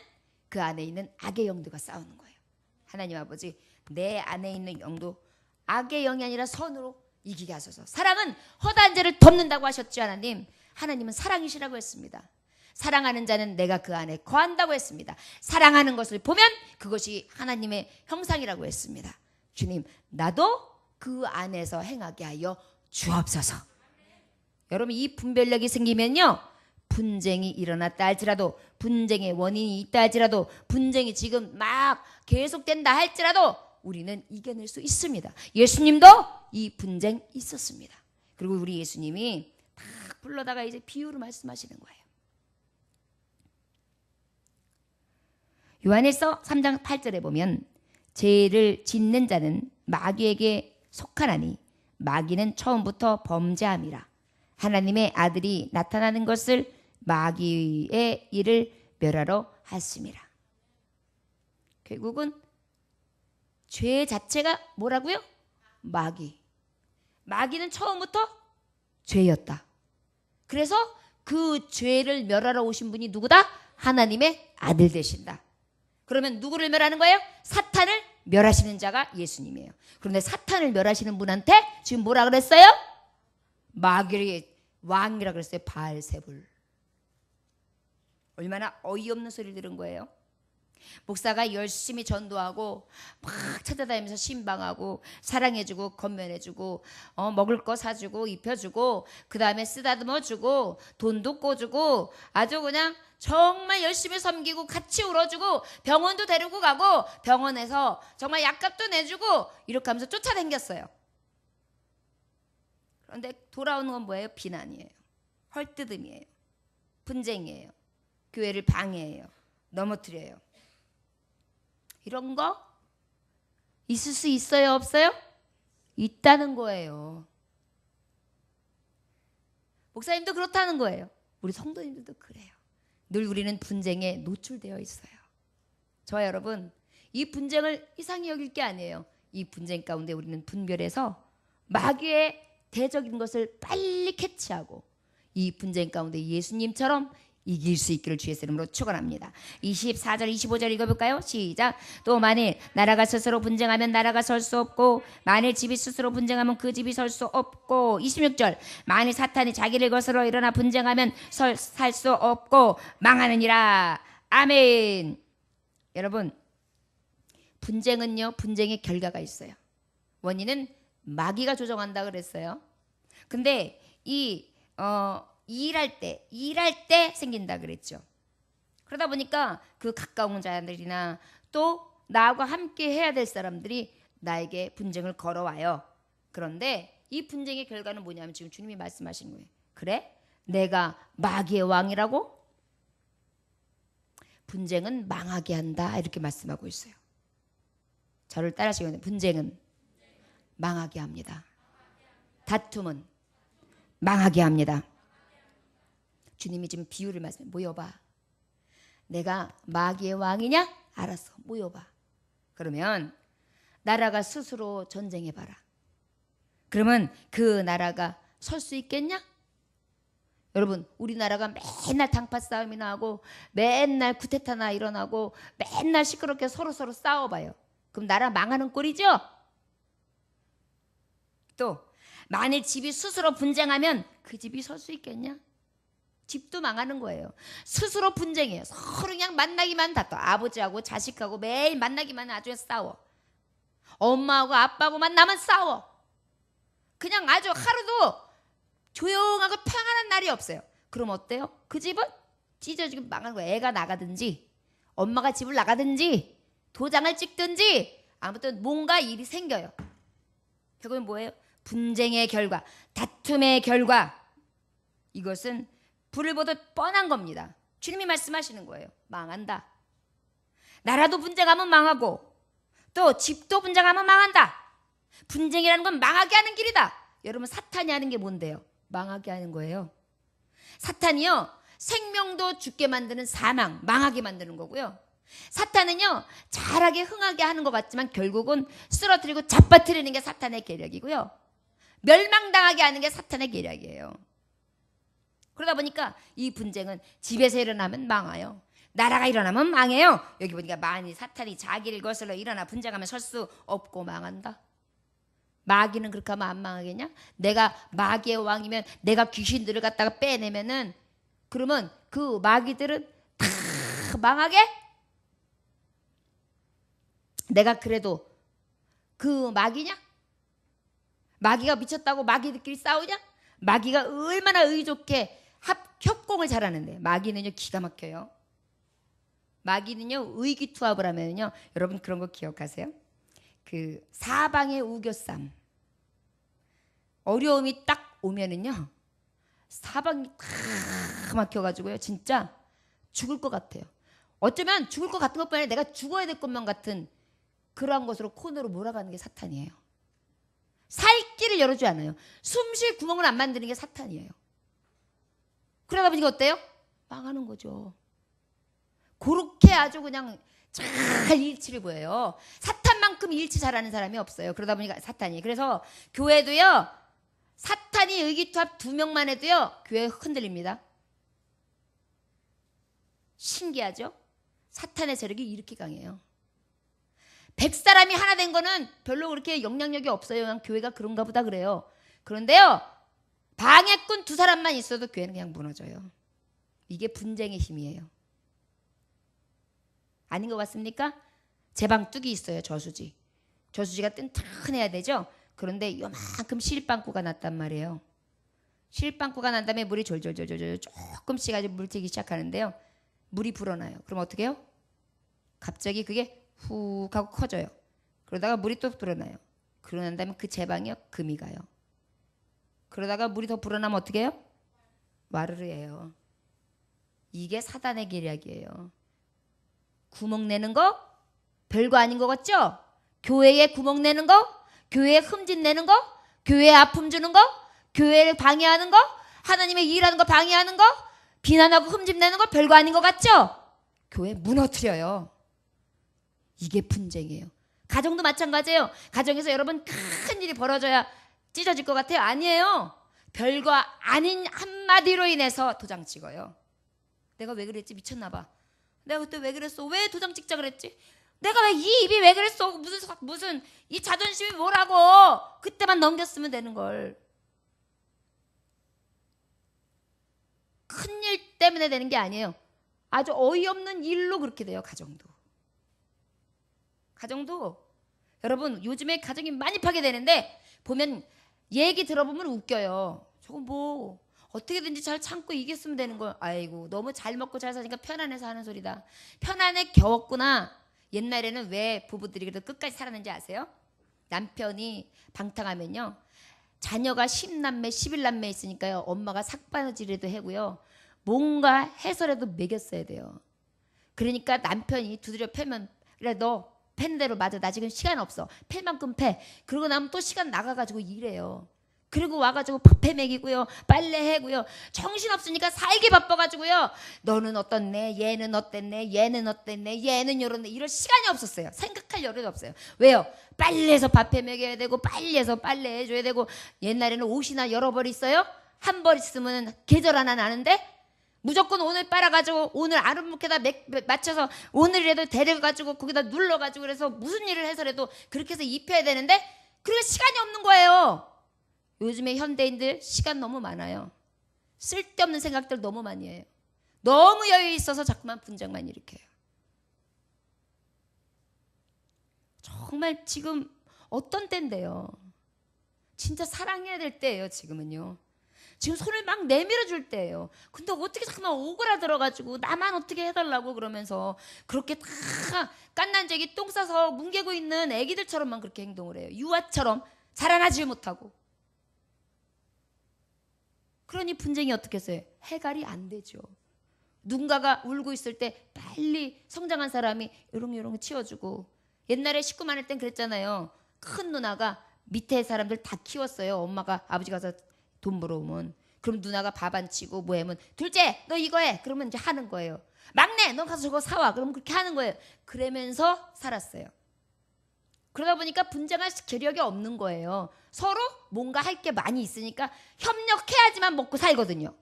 그 안에 있는 악의 영들과 싸우는 거예요. 하나님 아버지, 내 안에 있는 영도 악의 영이 아니라 선으로 이기게 하소서. 사랑은 허다한 죄를 덮는다고 하셨죠, 하나님. 하나님은 사랑이시라고 했습니다. 사랑하는 자는 내가 그 안에 거한다고 했습니다. 사랑하는 것을 보면 그것이 하나님의 형상이라고 했습니다. 주님, 나도 그 안에서 행하게 하여 주옵소서. 여러분, 이 분별력이 생기면요, 분쟁이 일어났다 할지라도, 분쟁의 원인이 있다 할지라도, 분쟁이 지금 막 계속된다 할지라도 우리는 이겨낼 수 있습니다. 예수님도 이 분쟁 있었습니다. 그리고 우리 예수님이 딱 불러다가 이제 비유로 말씀하시는 거예요. 요한일서 3장 8절에 보면 죄를 짓는 자는 마귀에게 속하나니 마귀는 처음부터 범죄함이라. 하나님의 아들이 나타나는 것을 마귀의 일을 멸하러 하심이라. 결국은 죄 자체가 뭐라고요? 마귀. 마귀는 처음부터 죄였다. 그래서 그 죄를 멸하러 오신 분이 누구다? 하나님의 아들 되신다. 그러면 누구를 멸하는 거예요? 사탄을 멸하시는 자가 예수님이에요. 그런데 사탄을 멸하시는 분한테 지금 뭐라 그랬어요? 마귀의 왕이라 그랬어요. 바알세불. 얼마나 어이없는 소리를 들은 거예요. 목사가 열심히 전도하고 막 찾아다니면서 신방하고 사랑해주고 건면해주고 먹을 거 사주고 입혀주고 그 다음에 쓰다듬어주고 돈도 꿔주고 아주 그냥 정말 열심히 섬기고 같이 울어주고 병원도 데리고 가고 병원에서 정말 약값도 내주고 이렇게 하면서 쫓아다녔어요. 그런데 돌아오는 건 뭐예요? 비난이에요. 헐뜯음이에요. 분쟁이에요. 교회를 방해해요. 넘어뜨려요. 이런 거 있을 수 있어요? 없어요? 있다는 거예요. 목사님도 그렇다는 거예요. 우리 성도님들도 그래요. 늘 우리는 분쟁에 노출되어 있어요. 저와 여러분, 이 분쟁을 이상히 여길 게 아니에요. 이 분쟁 가운데 우리는 분별해서 마귀의 대적인 것을 빨리 캐치하고 이 분쟁 가운데 예수님처럼 이길 수 있기를 주의 이름으로 축원합니다. 24절 25절 읽어볼까요? 시작. 또 만일 나라가 스스로 분쟁하면 나라가 설 수 없고 만일 집이 스스로 분쟁하면 그 집이 설 수 없고 26절 만일 사탄이 자기를 거스러 일어나 분쟁하면 살 수 없고 망하느니라. 아멘. 여러분, 분쟁은요, 분쟁의 결과가 있어요. 원인은 마귀가 조정한다 그랬어요. 근데 일할 때 생긴다 그랬죠. 그러다 보니까 그 가까운 자들이나 또 나하고 함께 해야 될 사람들이 나에게 분쟁을 걸어와요. 그런데 이 분쟁의 결과는 뭐냐면 지금 주님이 말씀하시는 거예요. 그래? 내가 마귀의 왕이라고? 분쟁은 망하게 한다 이렇게 말씀하고 있어요. 저를 따라하시면 분쟁은 망하게 합니다. 다툼은 망하게 합니다. 주님이 지금 비유를 말씀해. 모여봐. 내가 마귀의 왕이냐? 알았어. 모여봐. 그러면 나라가 스스로 전쟁해봐라. 그러면 그 나라가 설 수 있겠냐? 여러분, 우리나라가 맨날 당파 싸움이나 하고 맨날 쿠데타나 일어나고 맨날 시끄럽게 서로 싸워봐요. 그럼 나라 망하는 꼴이죠? 또 만일 집이 스스로 분쟁하면 그 집이 설 수 있겠냐? 집도 망하는 거예요. 스스로 분쟁해요. 서로 그냥 만나기만 다퉈. 아버지하고 자식하고 매일 만나기만 아주 싸워. 엄마하고 아빠하고만 나만 싸워. 그냥 아주 하루도 조용하고 평안한 날이 없어요. 그럼 어때요? 그 집은 찢어지고 망하는 거예요. 애가 나가든지 엄마가 집을 나가든지 도장을 찍든지 아무튼 뭔가 일이 생겨요. 결국은 뭐예요? 분쟁의 결과, 다툼의 결과. 이것은 불을 보듯 뻔한 겁니다. 주님이 말씀하시는 거예요. 망한다. 나라도 분쟁하면 망하고 또 집도 분쟁하면 망한다. 분쟁이라는 건 망하게 하는 길이다. 여러분, 사탄이 하는 게 뭔데요? 망하게 하는 거예요. 사탄이요, 생명도 죽게 만드는 사망, 망하게 만드는 거고요. 사탄은요, 잘하게 흥하게 하는 것 같지만 결국은 쓰러뜨리고 잡아뜨리는 게 사탄의 계략이고요. 멸망당하게 하는 게 사탄의 계략이에요. 그러다 보니까 이 분쟁은 집에서 일어나면 망해요. 나라가 일어나면 망해요. 여기 보니까 만일 사탄이 자기를 거슬러 일어나 분쟁하면 설 수 없고 망한다. 마귀는 그렇게 하면 안 망하겠냐? 내가 마귀의 왕이면 내가 귀신들을 갖다가 빼내면은 그러면 그 마귀들은 다 망하게? 내가 그래도 그 마귀냐? 마귀가 미쳤다고 마귀들끼리 싸우냐? 마귀가 얼마나 의좋게 협공을 잘하는데 마귀는요 기가 막혀요. 마귀는요 의기투합을 하면요 여러분 그런 거 기억하세요? 그 사방의 우겨쌈 어려움이 딱 오면은요 사방이 다 막혀가지고요 진짜 죽을 것 같아요. 어쩌면 죽을 것 같은 것뿐 아니라 내가 죽어야 될 것만 같은 그러한 것으로 코너로 몰아가는 게 사탄이에요. 살 길을 열어주지 않아요. 숨 쉴 구멍을 안 만드는 게 사탄이에요. 그러다 보니까 어때요? 망하는 거죠. 그렇게 아주 그냥 잘 일치를 보여요. 사탄만큼 일치 잘하는 사람이 없어요. 그러다 보니까 사탄이. 그래서 교회도요. 사탄이 의기투합 2명만 해도요. 교회 흔들립니다. 신기하죠? 사탄의 세력이 이렇게 강해요. 100사람이 하나 된 거는 별로 그렇게 영향력이 없어요. 그냥 교회가 그런가 보다 그래요. 그런데요, 방해꾼 2사람만 있어도 교회는 그냥 무너져요. 이게 분쟁의 힘이에요. 아닌 것 같습니까? 제 방 뚝이 있어요. 저수지. 저수지가 튼튼해야 되죠. 그런데 요만큼 실방구가 났단 말이에요. 실방구가 난 다음에 물이 졸졸졸졸 조금씩 아주 물튀기 시작하는데요. 물이 불어나요. 그럼 어떻게 해요? 갑자기 그게 훅 하고 커져요. 그러다가 물이 또 불어나요. 그러고 난 다음에 그 제방이요, 금이 가요. 그러다가 물이 더 불어나면 어떻게 해요? 와르르해요. 이게 사단의 계략이에요. 구멍 내는 거 별거 아닌 것 같죠? 교회에 구멍 내는 거, 교회에 흠집 내는 거, 교회에 아픔 주는 거, 교회를 방해하는 거, 하나님의 일하는 거 방해하는 거, 비난하고 흠집 내는 거 별거 아닌 것 같죠? 교회 무너뜨려요. 이게 분쟁이에요. 가정도 마찬가지예요. 가정에서 여러분 큰 일이 벌어져야 찢어질 것 같아요? 아니에요. 별거 아닌 한마디로 인해서 도장 찍어요. 내가 왜 그랬지? 미쳤나 봐. 내가 그때 왜 그랬어? 왜 도장 찍자 그랬지? 내가 왜 이 입이 왜 그랬어? 무슨 이 자존심이 뭐라고? 그때만 넘겼으면 되는 걸. 큰일 때문에 되는 게 아니에요. 아주 어이없는 일로 그렇게 돼요. 가정도 여러분 요즘에 가정이 많이 파괴되는데 보면 얘기 들어보면 웃겨요. 저거 뭐 어떻게든지 잘 참고 이겼으면 되는 걸. 아이고 너무 잘 먹고 잘 사니까 편안해서 하는 소리다. 편안해 겨웠구나. 옛날에는 왜 부부들이 그래도 끝까지 살았는지 아세요? 남편이 방탕하면요, 자녀가 10남매 11남매 있으니까요, 엄마가 삭바지라도 해고요, 뭔가 해서라도 먹였어야 돼요. 그러니까 남편이 두드려 패면, 그래 너 패는 대로 맞아, 나 지금 시간 없어, 팰 만큼 패. 그러고 나면 또 시간 나가가지고 일해요. 그리고 와가지고 밥해 먹이고요, 빨래 해고요, 정신없으니까 살기 바빠가지고요, 너는 어떻네, 얘는 어땠네, 얘는 어땠네, 얘는 요런네, 이럴 시간이 없었어요. 생각할 여력이 없어요. 왜요? 빨래해서 밥해 먹여야 되고, 빨래해서 빨래 해줘야 되고. 옛날에는 옷이나 여러 벌 있어요? 한 벌 있으면 계절 하나 나는데 무조건 오늘 빨아가지고 오늘 아랫목에다 맞춰서 오늘이라도 데려가지고 거기다 눌러가지고 그래서 무슨 일을 해서라도 그렇게 해서 입혀야 되는데 그럴 시간이 없는 거예요. 요즘에 현대인들 시간 너무 많아요. 쓸데없는 생각들 너무 많이 해요. 너무 여유 있어서 자꾸만 분쟁만 일으켜요. 정말 지금 어떤 때인데요. 진짜 사랑해야 될 때예요. 지금은요. 지금 손을 막 내밀어 줄 때예요. 근데 어떻게 자꾸만 오그라들어가지고 나만 어떻게 해달라고 그러면서 그렇게 다 깐난쟁이 똥 싸서 뭉개고 있는 애기들처럼만 그렇게 행동을 해요. 유아처럼 자라나질 못하고. 그러니 분쟁이 어떻게 했어요? 해결이 안 되죠. 누군가가 울고 있을 때 빨리 성장한 사람이 요롱요롱 치워주고. 옛날에 식구 많을 땐 그랬잖아요. 큰 누나가 밑에 사람들 다 키웠어요. 엄마가 아버지 가서 돈 벌어오면. 그럼 누나가 밥 안 치고 뭐 하면 둘째 너 이거 해. 그러면 이제 하는 거예요. 막내 너 가서 저거 사와. 그러면 그렇게 하는 거예요. 그러면서 살았어요. 그러다 보니까 분쟁할 겨력이 없는 거예요. 서로 뭔가 할 게 많이 있으니까 협력해야지만 먹고 살거든요.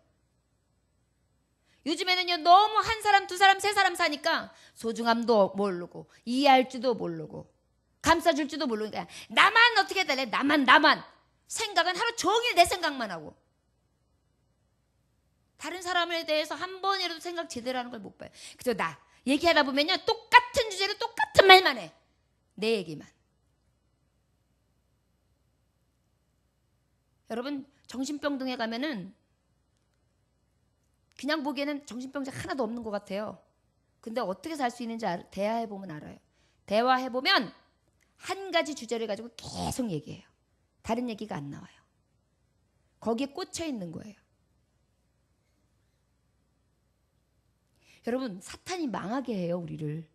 요즘에는요 너무 한 사람, 두 사람, 세 사람 사니까 소중함도 모르고 이해할 줄도 모르고 감싸줄 줄도 모르니까 나만 어떻게 해달래? 나만 생각은 하루 종일 내 생각만 하고 다른 사람에 대해서 한 번이라도 생각 제대로 하는 걸 못 봐요. 그래서 나 얘기하다 보면요 똑같은 주제로 똑같은 말만 해. 내 얘기만. 여러분 정신병동에 가면은 그냥 보기에는 정신병자 하나도 없는 것 같아요. 근데 어떻게 살 수 있는지 대화해보면 알아요. 대화해보면 한 가지 주제를 가지고 계속 얘기해요. 다른 얘기가 안 나와요. 거기에 꽂혀 있는 거예요. 여러분 사탄이 망하게 해요. 우리를.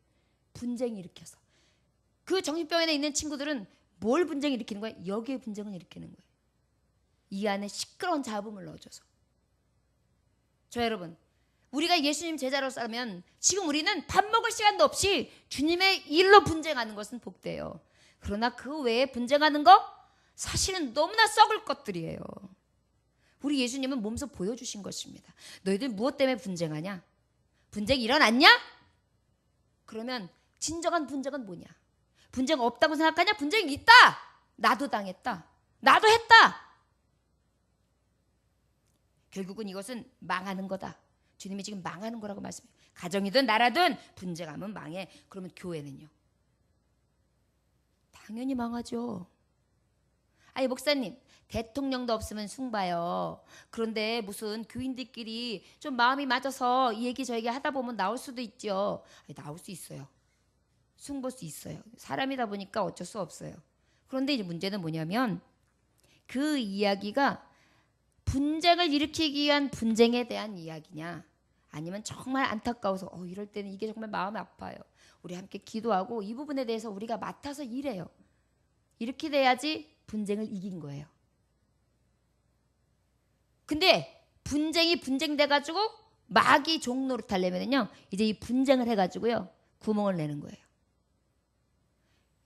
분쟁 일으켜서. 그 정신병원에 있는 친구들은 뭘 분쟁 일으키는 거예요? 여기에 분쟁을 일으키는 거예요. 이 안에 시끄러운 잡음을 넣어줘서. 저 여러분, 우리가 예수님 제자로서면 지금 우리는 밥 먹을 시간도 없이 주님의 일로 분쟁하는 것은 복돼요. 그러나 그 외에 분쟁하는 거 사실은 너무나 썩을 것들이에요. 우리 예수님은 몸소 보여주신 것입니다. 너희들 무엇 때문에 분쟁하냐? 분쟁이 일어났냐? 그러면 진정한 분쟁은 뭐냐? 분쟁 없다고 생각하냐? 분쟁이 있다. 나도 당했다. 나도 했다. 결국은 이것은 망하는 거다. 주님이 지금 망하는 거라고 말씀해요. 가정이든 나라든 분쟁하면 망해. 그러면 교회는요? 당연히 망하죠. 아니 목사님, 대통령도 없으면 숭봐요. 그런데 무슨 교인들끼리 좀 마음이 맞아서 이 얘기 저 얘기 하다 보면 나올 수도 있죠. 아니, 나올 수 있어요. 숭볼 수 있어요. 사람이다 보니까 어쩔 수 없어요. 그런데 이제 문제는 뭐냐면 그 이야기가 분쟁을 일으키기 위한 분쟁에 대한 이야기냐, 아니면 정말 안타까워서 이럴 때는 이게 정말 마음이 아파요. 우리 함께 기도하고 이 부분에 대해서 우리가 맡아서 일해요. 이렇게 돼야지 분쟁을 이긴 거예요. 근데 분쟁이 분쟁돼가지고 마귀 종노릇 하려면요, 이제 이 분쟁을 해가지고요 구멍을 내는 거예요.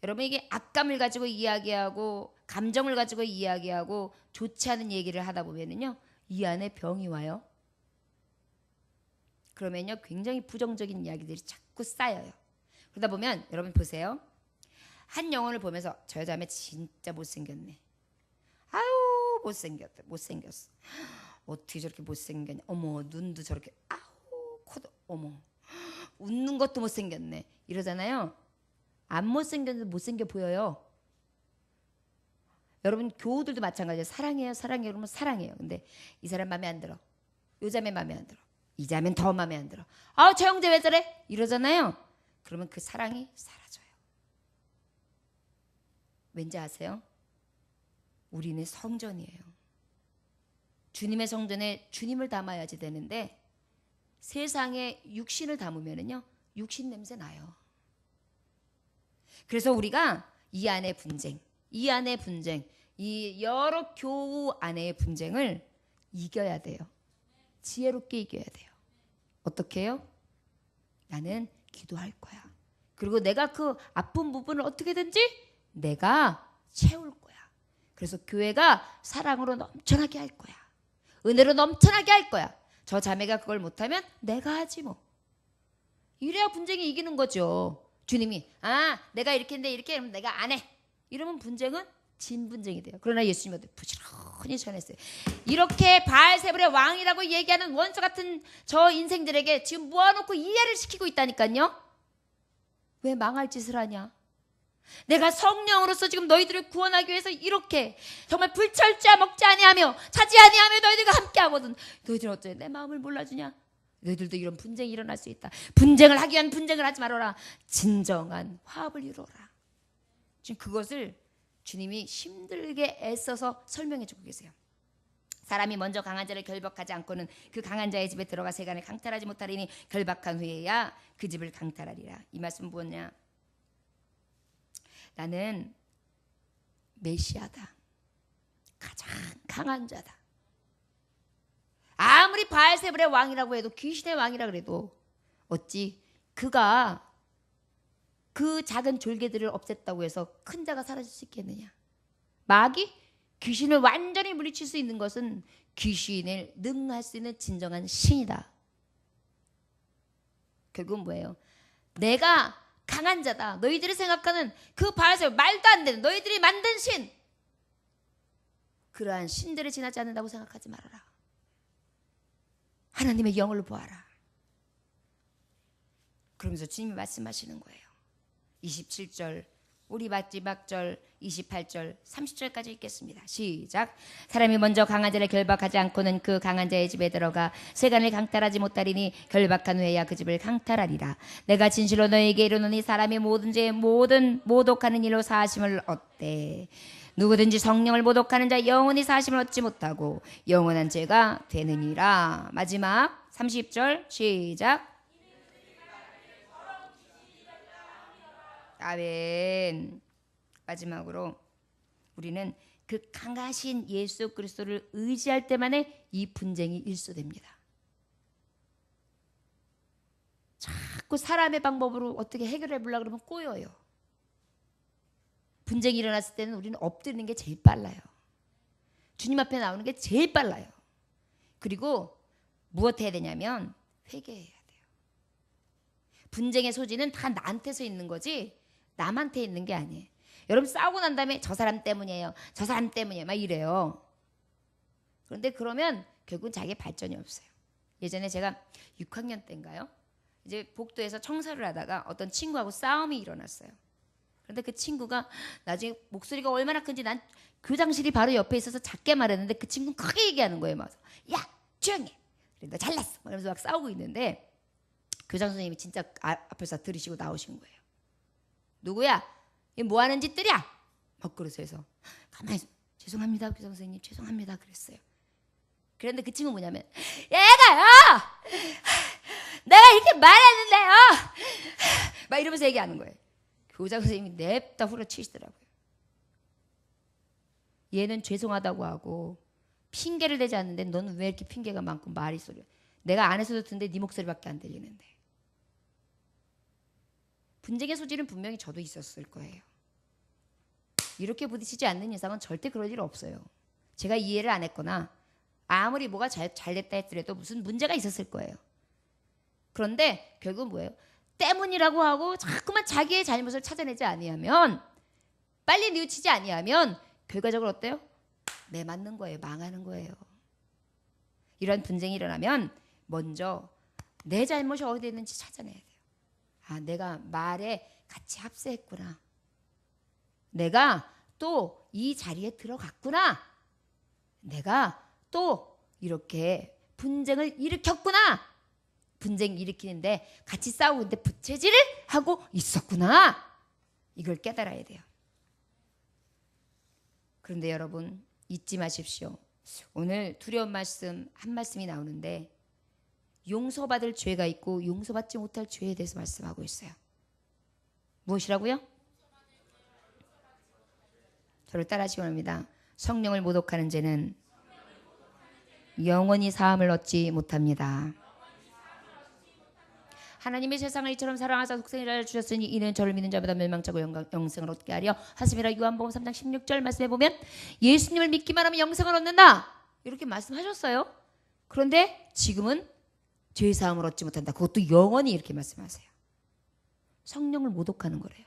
여러분, 이게 악감을 가지고 이야기하고 감정을 가지고 이야기하고 좋지 않은 얘기를 하다 보면은요 이 안에 병이 와요. 그러면요 굉장히 부정적인 이야기들이 자꾸 쌓여요. 그러다 보면 여러분 보세요. 한 영혼을 보면서 저 여자매 진짜 못생겼네. 아유 못생겼어. 어떻게 저렇게 못생겼냐. 어머 눈도 저렇게, 아우 코도, 어머 웃는 것도 못생겼네. 이러잖아요. 안 못생겼는데 못생겨 보여요. 여러분 교우들도 마찬가지예요. 사랑해요 그러면 사랑해요. 근데 이 사람 마음에 안 들어. 요 자매 마음에 안 들어. 이 자매는 더 마음에 안 들어. 저 형제 왜 저래? 이러잖아요. 그러면 그 사랑이 사라져요. 왠지 아세요? 우리는 성전이에요. 주님의 성전에 주님을 담아야지 되는데 세상에 육신을 담으면은요 육신 냄새 나요. 그래서 우리가 이 안의 분쟁, 이 여러 교우 안의 분쟁을 이겨야 돼요. 지혜롭게 이겨야 돼요. 어떻게 해요? 나는 기도할 거야. 그리고 내가 그 아픈 부분을 어떻게든지 내가 채울 거야. 그래서 교회가 사랑으로 넘쳐나게 할 거야. 은혜로 넘쳐나게 할 거야. 저 자매가 그걸 못하면 내가 하지 뭐. 이래야 분쟁이 이기는 거죠. 주님이 내가 이렇게 했는데 이렇게 하면 내가 안 해. 이러면 분쟁은 진분쟁이 돼요. 그러나 예수님은 부지런히 전했어요. 이렇게 바알세불의 왕이라고 얘기하는 원수 같은 저 인생들에게 지금 모아놓고 이해를 시키고 있다니까요. 왜 망할 짓을 하냐? 내가 성령으로서 지금 너희들을 구원하기 위해서 이렇게 정말 불철주야 먹지 아니하며 차지 아니하며 너희들과 함께하거든. 너희들은 어째 내 마음을 몰라주냐? 너희들도 이런 분쟁이 일어날 수 있다. 분쟁을 하기 위한 분쟁을 하지 말아라. 진정한 화합을 이루어라. 지금 그것을 주님이 힘들게 애써서 설명해 주고 계세요. 사람이 먼저 강한 자를 결박하지 않고는 그 강한 자의 집에 들어가 세간을 강탈하지 못하리니 결박한 후에야 그 집을 강탈하리라. 이 말씀은 뭐냐? 나는 메시아다. 가장 강한 자다. 아무리 바알세불의 왕이라고 해도, 귀신의 왕이라 그래도 어찌 그가 그 작은 졸개들을 없앴다고 해서 큰 자가 사라질 수 있겠느냐? 마귀? 귀신을 완전히 물리칠 수 있는 것은 귀신을 능할 수 있는 진정한 신이다. 결국은 뭐예요? 내가 강한 자다. 너희들이 생각하는 그 바알세불, 말도 안 되는 너희들이 만든 신, 그러한 신들을 지나지 않는다고 생각하지 말아라. 하나님의 영을 보아라. 그러면서 주님이 말씀하시는 거예요. 27절, 우리 마지막 절 28절 30절까지 읽겠습니다. 시작. 사람이 먼저 강한 자를 결박하지 않고는 그 강한 자의 집에 들어가 세간을 강탈하지 못하리니 결박한 후에야 그 집을 강탈하리라. 내가 진실로 너에게 이르노니 사람이 모든 죄 모든 모독하는 일로 사하심을 얻되 누구든지 성령을 모독하는 자 영원히 사하심을 얻지 못하고 영원한 죄가 되느니라. 마지막 30절 시작. 아멘. 마지막으로 우리는 그 강하신 예수 그리스도를 의지할 때만에 이 분쟁이 일소됩니다. 자꾸 사람의 방법으로 어떻게 해결해 보려고 그러면 꼬여요. 분쟁이 일어났을 때는 우리는 엎드리는 게 제일 빨라요. 주님 앞에 나오는 게 제일 빨라요. 그리고 무엇 해야 되냐면 회개해야 돼요. 분쟁의 소지는 다 나한테서 있는 거지 남한테 있는 게 아니에요. 여러분 싸우고 난 다음에 저 사람 때문이에요. 저 사람 때문이에요. 막 이래요. 그런데 그러면 결국은 자기의 발전이 없어요. 예전에 제가 6학년 때인가요? 이제 복도에서 청소를 하다가 어떤 친구하고 싸움이 일어났어요. 그런데 그 친구가 나중에 목소리가 얼마나 큰지 난 교장실이 바로 옆에 있어서 작게 말했는데 그 친구는 크게 얘기하는 거예요. 막 야 조용히 해. 그래 너 잘났어. 이러면서 막 싸우고 있는데 교장 선생님이 진짜 앞에서 들으시고 나오신 거예요. 누구야? 이게 뭐 하는 짓들이야? 막 그러세요. 가만히 있어. 죄송합니다 교장 선생님 죄송합니다 그랬어요. 그런데 그 친구 뭐냐면 얘가요 내가 이렇게 말했는데요 막 이러면서 얘기하는 거예요. 교장 선생님이 냅다 후려치시더라고요. 얘는 죄송하다고 하고 핑계를 대지 않는데 너는 왜 이렇게 핑계가 많고 말이 소리야. 내가 안에서도 듣는데 네 목소리밖에 안 들리는데. 분쟁의 소지는 분명히 저도 있었을 거예요. 이렇게 부딪히지 않는 이상은 절대 그럴 일 없어요. 제가 이해를 안 했거나 아무리 뭐가 잘 됐다 했더라도 무슨 문제가 있었을 거예요. 그런데 결국은 뭐예요? 때문이라고 하고 자꾸만 자기의 잘못을 찾아내지 아니하면 빨리 뉘우치지 아니하면 결과적으로 어때요? 매 맞는 거예요. 망하는 거예요. 이런 분쟁이 일어나면 먼저 내 잘못이 어디 있는지 찾아내야 돼요. 아, 내가 말에 같이 합세했구나. 내가 또 이 자리에 들어갔구나. 내가 또 이렇게 분쟁을 일으켰구나. 분쟁 일으키는데 같이 싸우는데 부채질을 하고 있었구나. 이걸 깨달아야 돼요. 그런데 여러분 잊지 마십시오. 오늘 두려운 말씀 한 말씀이 나오는데 용서받을 죄가 있고 용서받지 못할 죄에 대해서 말씀하고 있어요. 무엇이라고요? 저를 따라하시기 바랍니다. 성령을 모독하는 죄는 영원히 사함을 얻지 못합니다. 하나님의 세상을 이처럼 사랑하사 독생자를 주셨으니 이는 저를 믿는 자보다 멸망자고 영생을 얻게 하려 하심이라. 요한복음 3장 16절 말씀에 보면 예수님을 믿기만 하면 영생을 얻는다 이렇게 말씀하셨어요. 그런데 지금은 죄사함을 얻지 못한다. 그것도 영원히 이렇게 말씀하세요. 성령을 모독하는 거래요.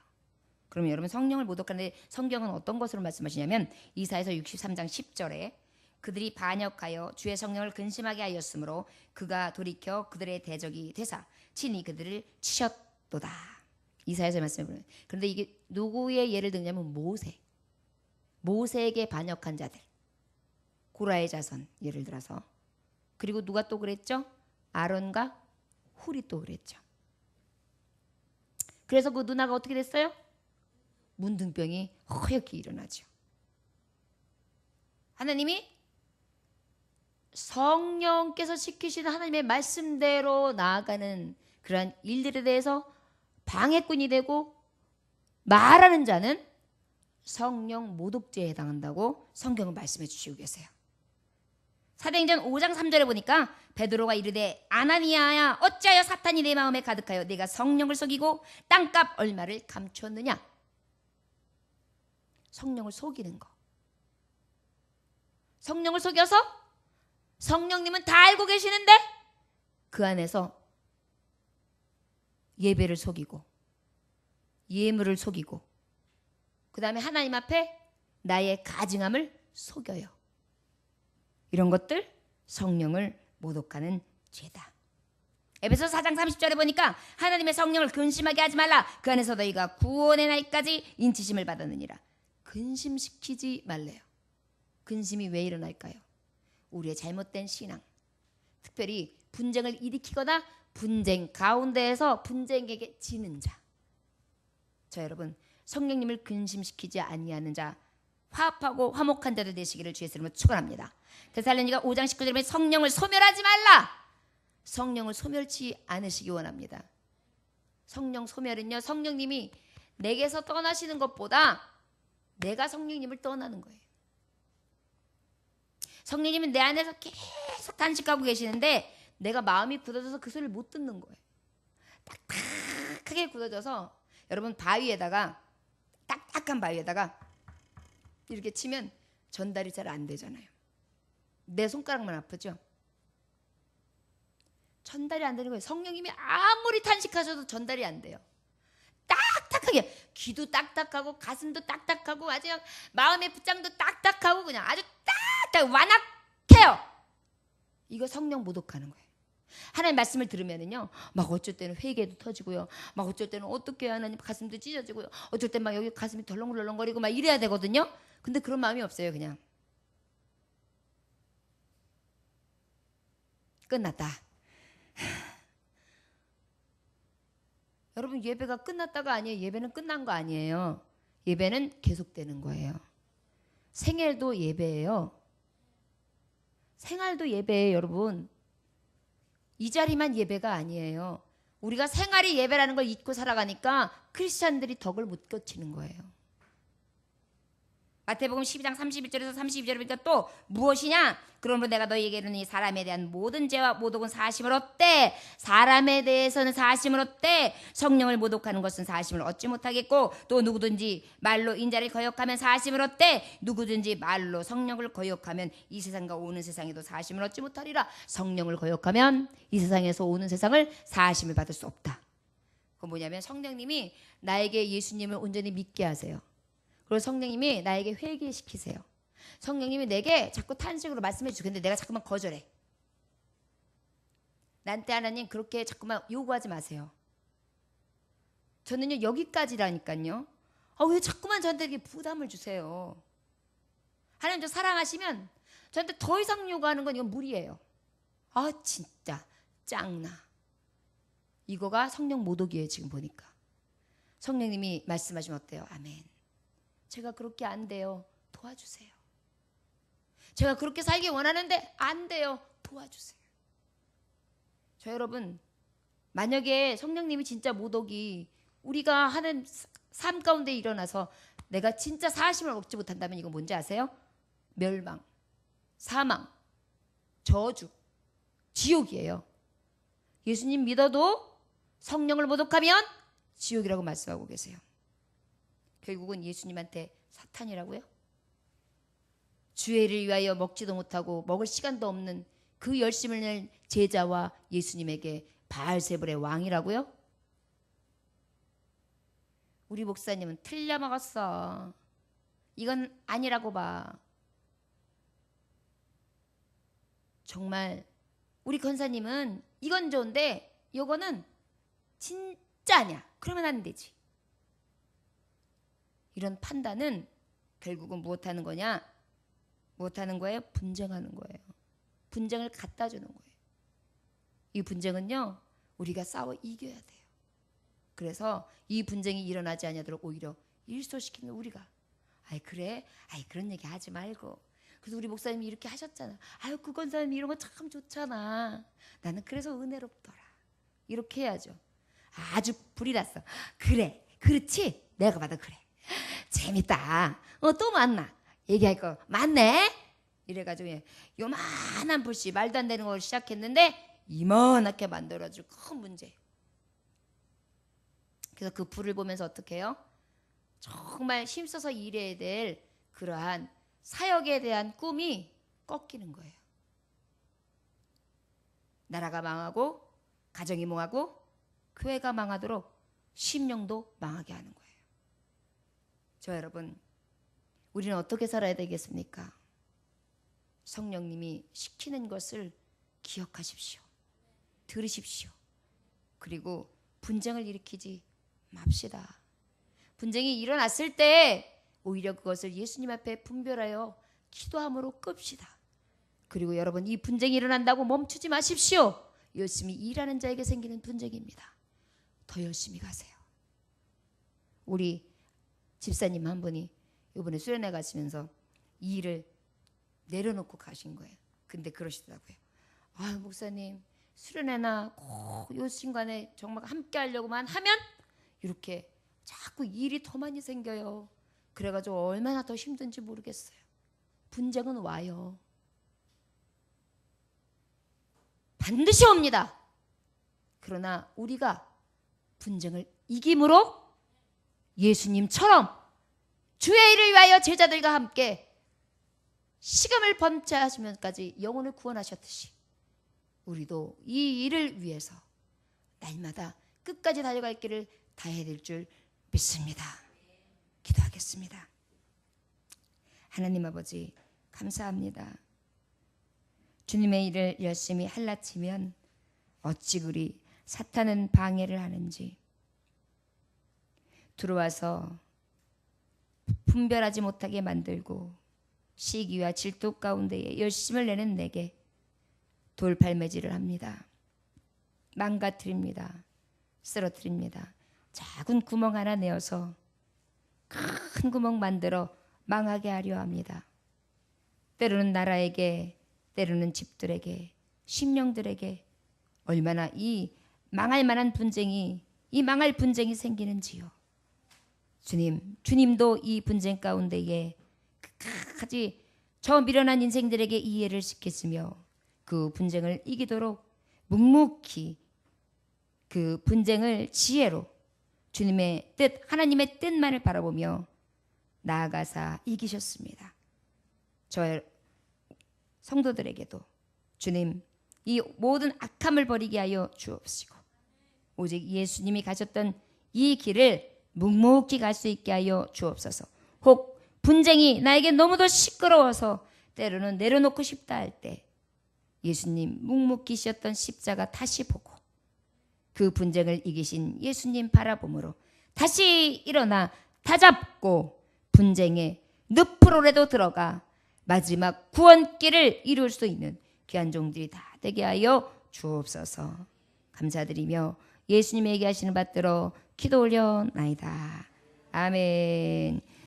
그러면 여러분 성령을 모독하는데 성경은 어떤 것으로 말씀하시냐면 이사야서 63장 10절에 그들이 반역하여 주의 성령을 근심하게 하였으므로 그가 돌이켜 그들의 대적이 되사 친히 그들을 치셨도다. 이사야서 말씀을 보면 그런데 이게 누구의 예를 들냐면 모세에게 반역한 자들 고라의 자손 예를 들어서 그리고 누가 또 그랬죠? 아론과 훌이 또 그랬죠. 그래서 그 누나가 어떻게 됐어요? 문둥병이 허옇게 일어나죠. 하나님이 성령께서 시키시는 하나님의 말씀대로 나아가는 그러한 일들에 대해서 방해꾼이 되고 말하는 자는 성령 모독죄에 해당한다고 성경은 말씀해 주시고 계세요. 사도행전 5장 3절에 보니까 베드로가 이르되 아나니아야 어찌하여 사탄이 내 마음에 가득하여 내가 성령을 속이고 땅값 얼마를 감추었느냐. 성령을 속이는 거. 성령을 속여서 성령님은 다 알고 계시는데 그 안에서 예배를 속이고 예물을 속이고 그 다음에 하나님 앞에 나의 가증함을 속여요. 이런 것들 성령을 모독하는 죄다. 에베소서 4장 30절에 보니까 하나님의 성령을 근심하게 하지 말라. 그 안에서 너희가 구원의 날까지 인치심을 받았느니라. 근심시키지 말래요. 근심이 왜 일어날까요? 우리의 잘못된 신앙, 특별히 분쟁을 일으키거나 분쟁 가운데에서 분쟁에게 지는 자. 자 여러분 성령님을 근심시키지 아니하는 자 화합하고 화목한 자들 되시기를 주의 이름으로 축원합니다. 데살로니가 5장 19절에 보면 성령을 소멸하지 말라. 성령을 소멸치 않으시기 원합니다. 성령 소멸은요 성령님이 내게서 떠나시는 것보다 내가 성령님을 떠나는 거예요. 성령님은 내 안에서 계속 단식하고 계시는데 내가 마음이 굳어져서 그 소리를 못 듣는 거예요. 딱딱하게 굳어져서 여러분 바위에다가 딱딱한 바위에다가 이렇게 치면 전달이 잘 안 되잖아요. 내 손가락만 아프죠? 전달이 안 되는 거예요. 성령님이 아무리 탄식하셔도 전달이 안 돼요. 딱딱하게 귀도 딱딱하고 가슴도 딱딱하고 아주 마음의 붙장도 딱딱하고 그냥 아주 딱딱 완악해요. 이거 성령 모독하는 거예요. 하나님 말씀을 들으면은요, 막 어쩔 때는 회개도 터지고요, 막 어쩔 때는 어떻게 하나님 가슴도 찢어지고요, 어쩔 때 막 여기 가슴이 덜렁덜렁거리고 막 이래야 되거든요. 근데 그런 마음이 없어요. 그냥 끝났다. 여러분, 예배가 끝났다가 아니에요. 예배는 끝난 거 아니에요. 예배는 계속되는 거예요. 생일도 예배예요. 생활도 예배예요, 여러분. 이 자리만 예배가 아니에요. 우리가 생활이 예배라는 걸 잊고 살아가니까 크리스찬들이 덕을 못 거치는 거예요. 마태복음 12장 31절에서 32절에 보니까 또 무엇이냐? 그러므로 내가 너희에게 이르노니 사람에 대한 모든 죄와 모독은 사심을 얻되 사람에 대해서는 사심을 얻되 성령을 모독하는 것은 사심을 얻지 못하겠고 또 누구든지 말로 인자를 거역하면 사심을 얻되 누구든지 말로 성령을 거역하면 이 세상과 오는 세상에도 사심을 얻지 못하리라. 성령을 거역하면 이 세상에서 오는 세상을 사심을 받을 수 없다. 그건 뭐냐면 성령님이 나에게 예수님을 온전히 믿게 하세요. 그리고 성령님이 나에게 회개시키세요. 성령님이 내게 자꾸 탄식으로 말씀해 주세요. 근데 내가 자꾸만 거절해. 나한테 하나님 그렇게 자꾸만 요구하지 마세요. 저는요 여기까지라니까요. 왜 자꾸만 저한테 이렇게 부담을 주세요. 하나님 저 사랑하시면 저한테 더 이상 요구하는 건 이건 무리예요. 진짜 짱나. 이거가 성령 모독이에요. 지금 보니까. 성령님이 말씀하시면 어때요? 아멘. 제가 그렇게 안 돼요. 도와주세요. 제가 그렇게 살기 원하는데 안 돼요. 도와주세요. 저 여러분, 만약에 성령님이 진짜 모독이 우리가 하는 삶 가운데 일어나서 내가 진짜 사심을 얻지 못한다면 이거 뭔지 아세요? 멸망, 사망, 저주, 지옥이에요. 예수님 믿어도 성령을 모독하면 지옥이라고 말씀하고 계세요. 결국은 예수님한테 사탄이라고요? 주의 일을 위하여 먹지도 못하고 먹을 시간도 없는 그 열심을 낼 제자와 예수님에게 바알세불의 왕이라고요? 우리 목사님은 틀려 먹었어. 이건 아니라고 봐. 정말 우리 권사님은 이건 좋은데 이거는 진짜 아니야. 그러면 안 되지. 이런 판단은 결국은 무엇하는 거냐? 무엇하는 거예요? 분쟁하는 거예요. 분쟁을 갖다 주는 거예요. 이 분쟁은요, 우리가 싸워 이겨야 돼요. 그래서 이 분쟁이 일어나지 않도록 오히려 일소시키는 우리가. 그래? 그런 얘기 하지 말고. 그래서 우리 목사님이 이렇게 하셨잖아. 그 권사님이 이런 거 참 좋잖아. 나는 그래서 은혜롭더라. 이렇게 해야죠. 아주 불이 났어. 그래, 그렇지? 내가 봐도 그래. 재밌다. 또 만나. 얘기할 거 많네. 이래가지고 요만한 불씨 말도 안 되는 걸 시작했는데 이만하게 만들어줄 큰 문제. 그래서 그 불을 보면서 어떻게 해요? 정말 힘써서 일해야 될 그러한 사역에 대한 꿈이 꺾이는 거예요. 나라가 망하고 가정이 망하고 교회가 망하도록 심령도 망하게 하는 거예요. 저 여러분, 우리는 어떻게 살아야 되겠습니까? 성령님이 시키는 것을 기억하십시오. 들으십시오. 그리고 분쟁을 일으키지 맙시다. 분쟁이 일어났을 때 오히려 그것을 예수님 앞에 분별하여 기도함으로 끕시다. 그리고 여러분, 이 분쟁이 일어난다고 멈추지 마십시오. 열심히 일하는 자에게 생기는 분쟁입니다. 더 열심히 가세요. 우리 집사님 한 분이 이번에 수련회 가시면서 이 일을 내려놓고 가신 거예요. 근데 그러시더라고요. 목사님, 수련회나 꼭 요 순간에 정말 함께 하려고만 하면 이렇게 자꾸 일이 더 많이 생겨요. 그래가지고 얼마나 더 힘든지 모르겠어요. 분쟁은 와요. 반드시 옵니다. 그러나 우리가 분쟁을 이김으로 예수님처럼 주의 일을 위하여 제자들과 함께 시금을 번제하시면까지 영혼을 구원하셨듯이 우리도 이 일을 위해서 날마다 끝까지 달려갈 길을 다해야 될 줄 믿습니다. 기도하겠습니다. 하나님 아버지 감사합니다. 주님의 일을 열심히 할라치면 어찌 그리 사탄은 방해를 하는지, 들어와서 분별하지 못하게 만들고 시기와 질투 가운데에 열심을 내는 내게 돌팔매질을 합니다. 망가뜨립니다. 쓰러뜨립니다. 작은 구멍 하나 내어서 큰 구멍 만들어 망하게 하려 합니다. 때로는 나라에게, 때로는 집들에게, 심령들에게 얼마나 이 망할 만한 분쟁이, 이 망할 분쟁이 생기는지요. 주님도 이 분쟁 가운데에 끝까지 저 미련한 인생들에게 이해를 시켰으며 그 분쟁을 이기도록 묵묵히 그 분쟁을 지혜로 주님의 뜻, 하나님의 뜻만을 바라보며 나아가사 이기셨습니다. 저 성도들에게도 주님 이 모든 악함을 버리게 하여 주옵시고 오직 예수님이 가셨던 이 길을 묵묵히 갈 수 있게 하여 주옵소서. 혹 분쟁이 나에게 너무도 시끄러워서 때로는 내려놓고 싶다 할 때 예수님 묵묵히 쉬었던 십자가 다시 보고 그 분쟁을 이기신 예수님 바라봄으로 다시 일어나 다잡고 분쟁의 늪으로라도 들어가 마지막 구원길을 이룰 수 있는 귀한 종들이 다 되게 하여 주옵소서. 감사드리며 예수님에게 하시는 받들어 기도 올려나이다. 아멘.